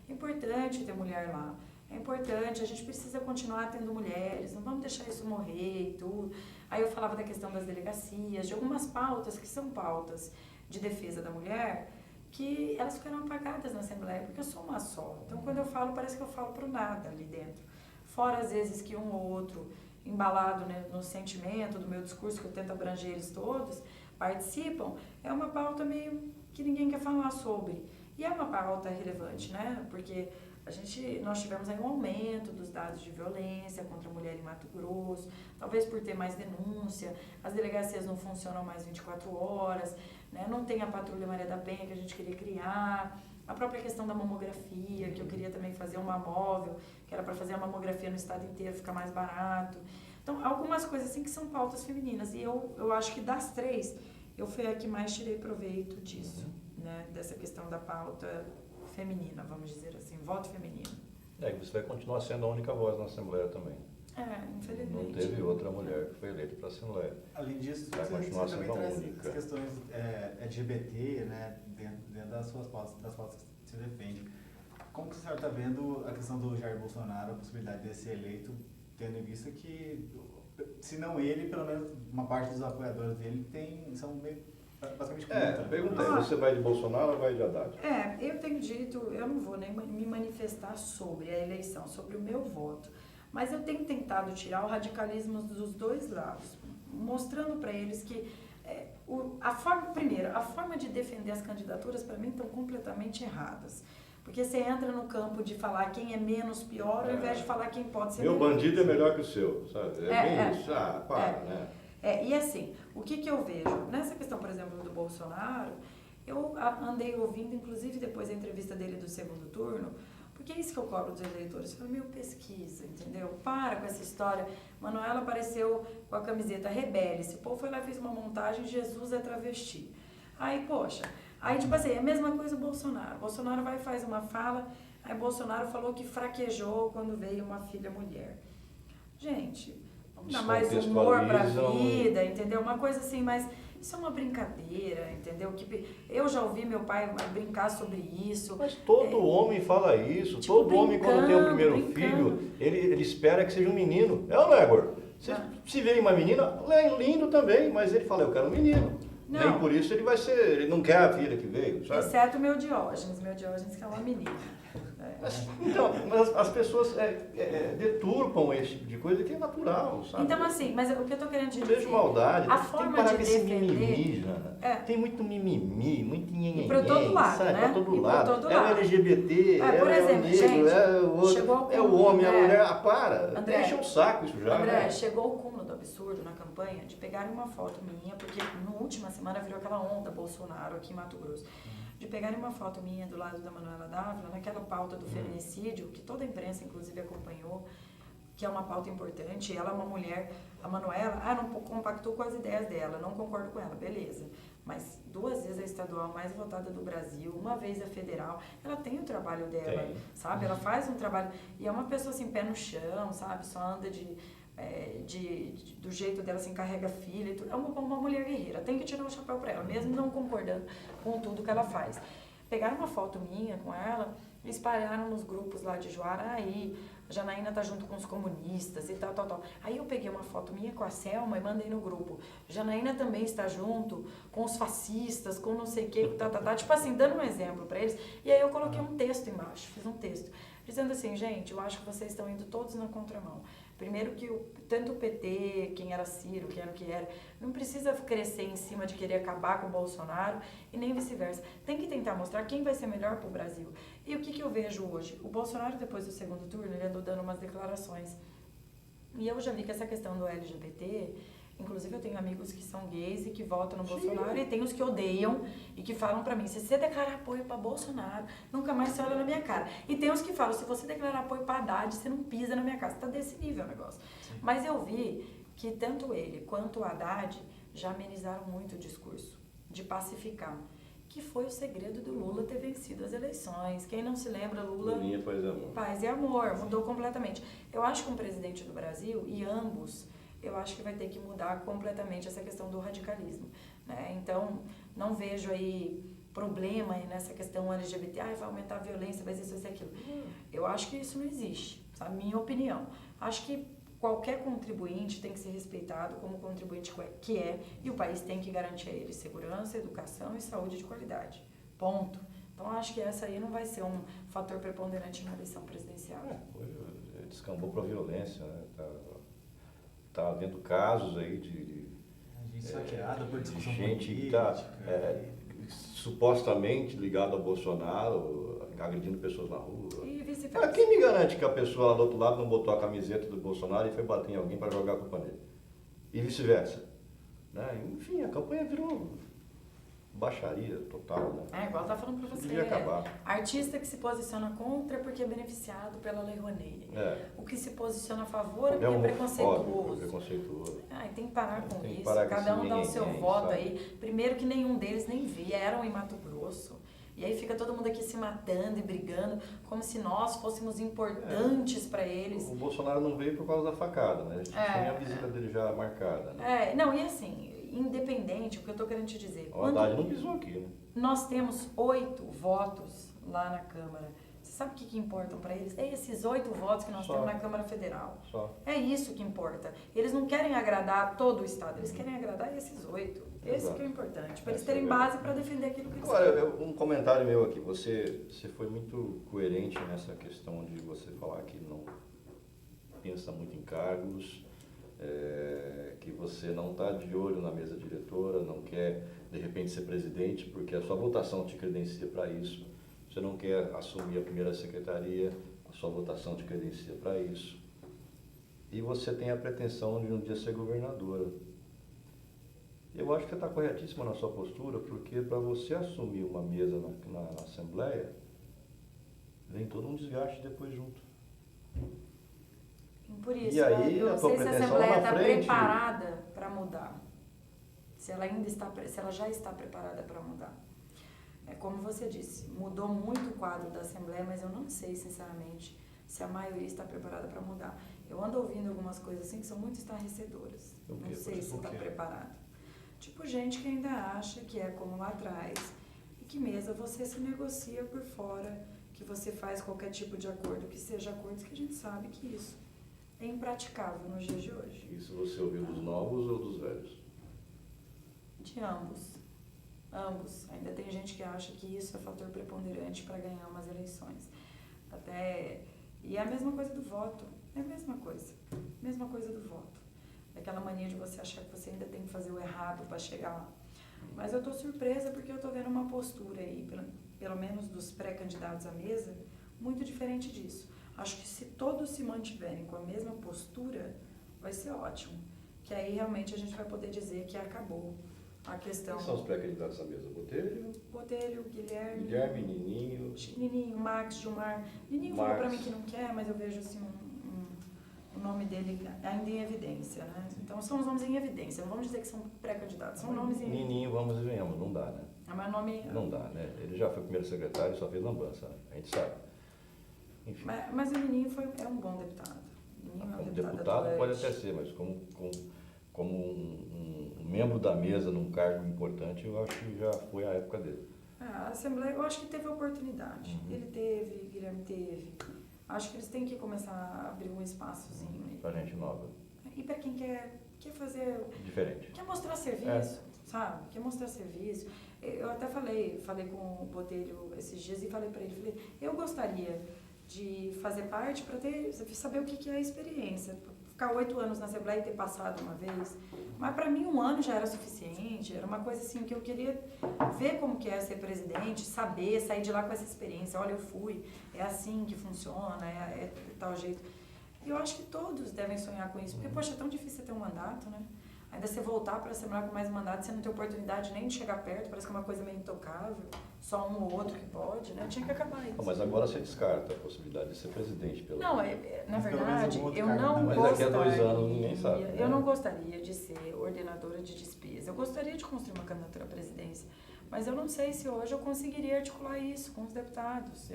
É importante ter mulher lá. É importante, a gente precisa continuar tendo mulheres, não vamos deixar isso morrer e tudo. Aí eu falava da questão das delegacias, de algumas pautas que são pautas de defesa da mulher, que elas ficaram apagadas na Assembleia, porque eu sou uma só. Então, quando eu falo, parece que eu falo pro nada ali dentro. Fora, às vezes, que um ou outro, embalado, né, no sentimento do meu discurso, que eu tento abranger eles todos, participam, é uma pauta meio que ninguém quer falar sobre. E é uma pauta relevante, né? Porque nós tivemos aí um aumento dos dados de violência contra a mulher em Mato Grosso, talvez por ter mais denúncia, as delegacias não funcionam mais 24 horas, né? Não tem a Patrulha Maria da Penha que a gente queria criar, a própria questão da mamografia, que eu queria também fazer uma móvel, que era para fazer a mamografia no estado inteiro, ficar mais barato. Então, algumas coisas assim que são pautas femininas, e eu acho que das três, eu fui a que mais tirei proveito disso, né? Dessa questão da pauta feminina, vamos dizer assim, voto feminino. E você vai continuar sendo a única voz na Assembleia também. Infelizmente. Não teve outra mulher que foi eleita para a Assembleia. Além disso, vai você continuar também sendo a traz única. as questões LGBT, né, dentro das suas pautas, das pautas que você defende. Como que o senhor está vendo a questão do Jair Bolsonaro, a possibilidade de ser eleito, tendo em vista que, se não ele, pelo menos uma parte dos apoiadores dele são meio basicamente contra. Pergunta aí, você vai de Bolsonaro ou vai de Haddad? Eu tenho dito, eu não vou nem me manifestar sobre a eleição, sobre o meu voto, mas eu tenho tentado tirar o radicalismo dos dois lados, mostrando para eles que a forma de defender as candidaturas para mim estão completamente erradas. Porque você entra no campo de falar quem é menos pior, ao invés de falar quem pode ser Meu melhor. bandido é melhor que o seu, sabe? Bem isso. Né? E assim, o que eu vejo? Nessa questão, por exemplo, do Bolsonaro, eu andei ouvindo, inclusive depois da entrevista dele do segundo turno, porque é isso que eu cobro dos eleitores. Eu falei, pesquisa, entendeu? Para com essa história. Manuela apareceu com a camiseta rebelde. O povo foi lá e fez uma montagem, Jesus é travesti. Aí, poxa, tipo assim, é a mesma coisa o Bolsonaro. Bolsonaro vai e faz uma fala, aí Bolsonaro falou que fraquejou quando veio uma filha mulher. Gente, vamos dar mais humor pra vida, entendeu? Uma coisa assim, mas isso é uma brincadeira, entendeu? Eu já ouvi meu pai brincar sobre isso. Mas todo homem fala isso. Tipo, todo homem, quando tem o primeiro brincando. filho, ele espera que seja um menino. É ou não é, Gor? Se vem uma menina, é lindo também, mas ele fala, eu quero um menino. Não. Nem por isso ele não quer a filha que veio, sabe? Exceto o meu Diógenes que é uma menina. Mas as pessoas deturpam esse tipo de coisa que é natural, sabe? Então, assim, mas o que eu tô querendo dizer... Não vejo maldade. A Tem forma que parar de com esse defender... mimimi, Jana. Tem muito mimimi, muito nhenhenhen, E para todo lado, sabe? né? Pra todo E pra lado. todo É o lado. LGBT, Por exemplo, o negro, gente, chegou ao é o cúmulo, homem, a André. mulher. Para, André, deixa um saco isso já. André, né? chegou o cúmulo do absurdo na campanha de pegarem uma foto minha, porque na última semana virou aquela onda Bolsonaro aqui em Mato Grosso, de pegarem uma foto minha do lado da Manuela Dávila, naquela pauta do feminicídio, que toda a imprensa, inclusive, acompanhou, que é uma pauta importante. Ela é uma mulher, a Manuela, não compactou com as ideias dela, não concordo com ela, beleza. Mas 2 vezes a estadual mais votada do Brasil, 1 vez a federal, ela tem o trabalho dela, sabe? Ela faz um trabalho, e é uma pessoa assim, pé no chão, sabe? Só anda do jeito dela, assim, carrega filha e tudo. É uma mulher guerreira, tem que tirar o chapéu pra ela, mesmo não concordando com tudo que ela faz. Pegaram uma foto minha com ela e espalharam nos grupos lá de Juara, aí a Janaína tá junto com os comunistas e tal. Aí eu peguei uma foto minha com a Selma e mandei no grupo. Janaína também está junto com os fascistas, com não sei o que, tipo assim, dando um exemplo para eles. E aí eu coloquei um texto embaixo, fiz um texto, dizendo assim, gente, eu acho que vocês estão indo todos na contramão. Primeiro que tanto o PT, quem era Ciro, quem era o que era, não precisa crescer em cima de querer acabar com o Bolsonaro e nem vice-versa. Tem que tentar mostrar quem vai ser melhor para o Brasil. E o que eu vejo hoje? O Bolsonaro, depois do segundo turno, ele andou dando umas declarações. E eu já vi que essa questão do LGBT, inclusive eu tenho amigos que são gays e que votam no Bolsonaro, e tem os que odeiam e que falam pra mim, se você declarar apoio pra Bolsonaro, nunca mais você olha na minha cara. E tem os que falam, se você declarar apoio pra Haddad, você não pisa na minha casa. Tá desse nível o negócio. Sim. Mas eu vi que tanto ele quanto o Haddad já amenizaram muito o discurso de pacificar, que foi o segredo do Lula ter vencido as eleições. Quem não se lembra, Lula... Lulinha, paz e amor, mudou completamente. Eu acho que um presidente do Brasil, e ambos, eu acho que vai ter que mudar completamente essa questão do radicalismo, né? Então, não vejo aí problema aí nessa questão LGBT, vai aumentar a violência, vai isso e aquilo. Eu acho que isso não existe, sabe? Minha opinião. Acho que qualquer contribuinte tem que ser respeitado como contribuinte que é, e o país tem que garantir a ele segurança, educação e saúde de qualidade. Ponto. Então, acho que essa aí não vai ser um fator preponderante na eleição presidencial. Descambou para a violência, né? Tá havendo casos aí de gente saqueada por discussão gente que política, supostamente ligado ao Bolsonaro, agredindo pessoas na rua. E vice-versa. Quem me garante que a pessoa lá do outro lado não botou a camiseta do Bolsonaro e foi bater em alguém para jogar a culpa nele? E vice-versa. Né? Enfim, a campanha virou baixaria total, né? Igual eu tava falando pra você. Devia acabar. Artista que se posiciona contra porque é beneficiado pela Lei Rouanet. O que se posiciona a favor é porque é preconceituoso. Preconceituoso. E tem que parar com tem que isso. parar Cada um dá o seu voto sabe? aí. Primeiro que nenhum deles nem vieram em Mato Grosso. E aí fica todo mundo aqui se matando e brigando, como se nós fôssemos importantes para eles. O Bolsonaro não veio por causa da facada, né? Tinha a visita dele já marcada. Né? Não, e assim, independente, o que eu tô querendo te dizer. O Haddad não pisou aqui, né? Nós temos 8 votos lá na Câmara. Você sabe o que importam para eles? É esses 8 votos que nós temos na Câmara Federal. É isso que importa. Eles não querem agradar todo o Estado, eles querem agradar esses 8. Esse que é o importante, para eles terem base para defender aquilo que eles querem. Agora, um comentário meu aqui. Você foi muito coerente nessa questão de você falar que não pensa muito em cargos, que você não está de olho na mesa diretora, não quer, de repente, ser presidente, porque a sua votação te credencia para isso. Você não quer assumir a primeira secretaria, a sua votação te credencia para isso. E você tem a pretensão de um dia ser governadora. Eu acho que você está corretíssima na sua postura, porque para você assumir uma mesa na Assembleia, vem todo um desgaste depois junto. Por isso, e aí, eu não sei se a pretensão Assembleia na está frente... preparada para mudar. Se ela já está preparada para mudar. É como você disse, mudou muito o quadro da Assembleia, mas eu não sei, sinceramente, se a maioria está preparada para mudar. Eu ando ouvindo algumas coisas assim que são muito estarrecedoras. Não sei se está preparado. Tipo, gente que ainda acha que é como lá atrás, e que mesa você se negocia por fora, que você faz qualquer tipo de acordo, que seja acordos, que a gente sabe que isso é impraticável nos dias de hoje. Isso você ouviu dos novos ou dos velhos? De ambos. Ambos. Ainda tem gente que acha que isso é fator preponderante para ganhar umas eleições. E é a mesma coisa do voto. É a mesma coisa. Mesma coisa do voto. Aquela mania de você achar que você ainda tem que fazer o errado para chegar lá. Mas eu estou surpresa porque eu estou vendo uma postura aí, pelo menos dos pré-candidatos à mesa, muito diferente disso. Acho que se todos se mantiverem com a mesma postura, vai ser ótimo. Que aí realmente a gente vai poder dizer que acabou a questão. Quem são os pré-candidatos à mesa? Botelho, Guilherme, Nininho, Max, Gilmar. Nininho falou para mim que não quer, mas eu vejo assim o nome dele ainda em evidência, né? Então são os nomes em evidência, não vamos dizer que são pré-candidatos, são nomes em evidência. Nininho, vamos e venhamos, não dá, né? Mas nome... Não dá, né? Ele já foi primeiro secretário e só fez lambança, né? A gente sabe. Enfim. Mas o Nininho é um bom deputado. Como deputado pode até ser, mas como um membro da mesa num cargo importante, eu acho que já foi a época dele. A Assembleia, eu acho que teve oportunidade. Ele teve, Guilherme teve. Acho que eles têm que começar a abrir um espaçozinho aí. Pra gente nova. E pra quem quer fazer... Diferente. Quer mostrar serviço, sabe? Quer mostrar serviço. Eu até falei com o Botelho esses dias e falei pra ele, eu gostaria de fazer parte para saber o que é a experiência. Ficar 8 anos na Assembleia e ter passado uma vez. Mas para mim 1 ano já era suficiente. Era uma coisa assim que eu queria ver como que é ser presidente, saber, sair de lá com essa experiência. Olha, eu fui, é assim que funciona, é tal jeito. E eu acho que todos devem sonhar com isso. Porque, poxa, é tão difícil você ter um mandato, né? Ainda você voltar para a Assembleia com mais mandato, você não tem oportunidade nem de chegar perto, parece que é uma coisa meio intocável, só um ou outro que pode, né? Tinha que acabar isso. Mas agora você descarta a possibilidade de ser presidente pelo... Não, na verdade, eu não mas gostaria... daqui a 2 anos ninguém sabe. Eu não gostaria de ser ordenadora de despesa. Eu gostaria de construir uma candidatura à presidência, mas eu não sei se hoje eu conseguiria articular isso com os deputados.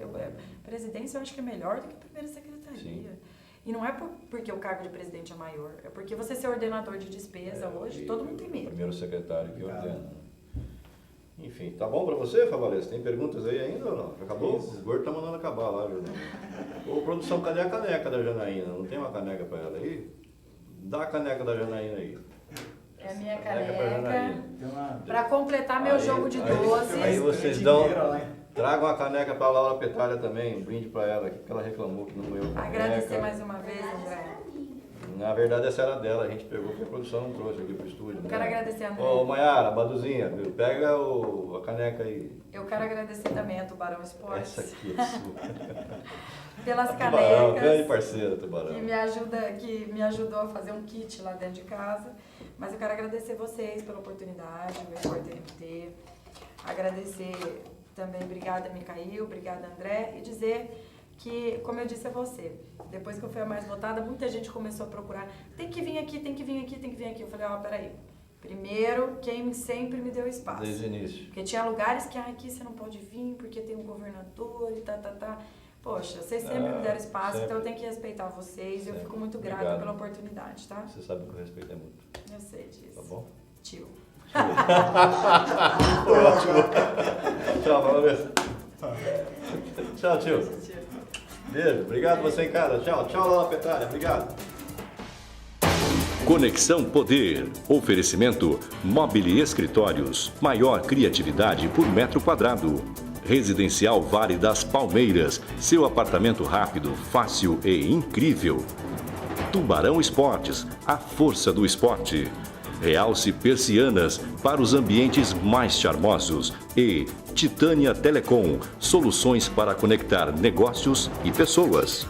Presidência eu acho que é melhor do que a primeira secretaria. Sim. E não é porque o cargo de presidente é maior, é porque você ser ordenador de despesa hoje, todo mundo tem medo. O primeiro secretário que ordena. Enfim, tá bom pra você, Favalese? Tem perguntas aí ainda ou não? Acabou? O Gordo tá mandando acabar lá, Janaína. Ô, produção, cadê a caneca da Janaína? Não tem uma caneca pra ela aí? Dá a caneca da Janaína aí. É a minha Pra caneca. Janaína. Para completar meu jogo de doces. Aí vocês dão... Tragam a caneca pra Laura Petralha também, um brinde pra ela aqui, porque ela reclamou que não ganhou caneca. Agradecer mais uma vez, André. Na verdade, essa era dela, a gente pegou porque a produção não trouxe aqui pro estúdio. Eu quero agradecer, André. Ô, Maiara, Baduzinha, pega a caneca aí. Eu quero agradecer também a Tubarão Esportes. Essa aqui é sua. Pelas Tubarão, grande canecas. parceira, Tubarão. Que me ajudou a fazer um kit lá dentro de casa. Mas eu quero agradecer vocês pela oportunidade, o Repórter MT. Agradecer também, obrigada, Micael, obrigada, André. E dizer que, como eu disse a você, depois que eu fui a mais votada, muita gente começou a procurar. Tem que vir aqui, tem que vir aqui, tem que vir aqui. Eu falei, peraí. Primeiro, quem sempre me deu espaço. Desde o início. Porque tinha lugares que, aqui você não pode vir, porque tem um governador e tá. Poxa, vocês sempre me deram espaço, sempre. então eu tenho que respeitar vocês. Sempre. Eu fico muito grata Obrigado. pela oportunidade, tá? Você sabe que o respeito é muito. Eu sei disso. Tá bom? Tio. Tchau, Valéria. Tchau, tio. Beijo. Obrigado você em casa. Tchau. Tchau, Laura Petralha. Obrigado. Conexão Poder. Oferecimento Mobile Escritórios. Maior criatividade por metro quadrado. Residencial Vale das Palmeiras. Seu apartamento rápido, fácil e incrível. Tubarão Esportes. A força do esporte. Realce Persianas para os ambientes mais charmosos. E Titânia Telecom. Soluções para conectar negócios e pessoas.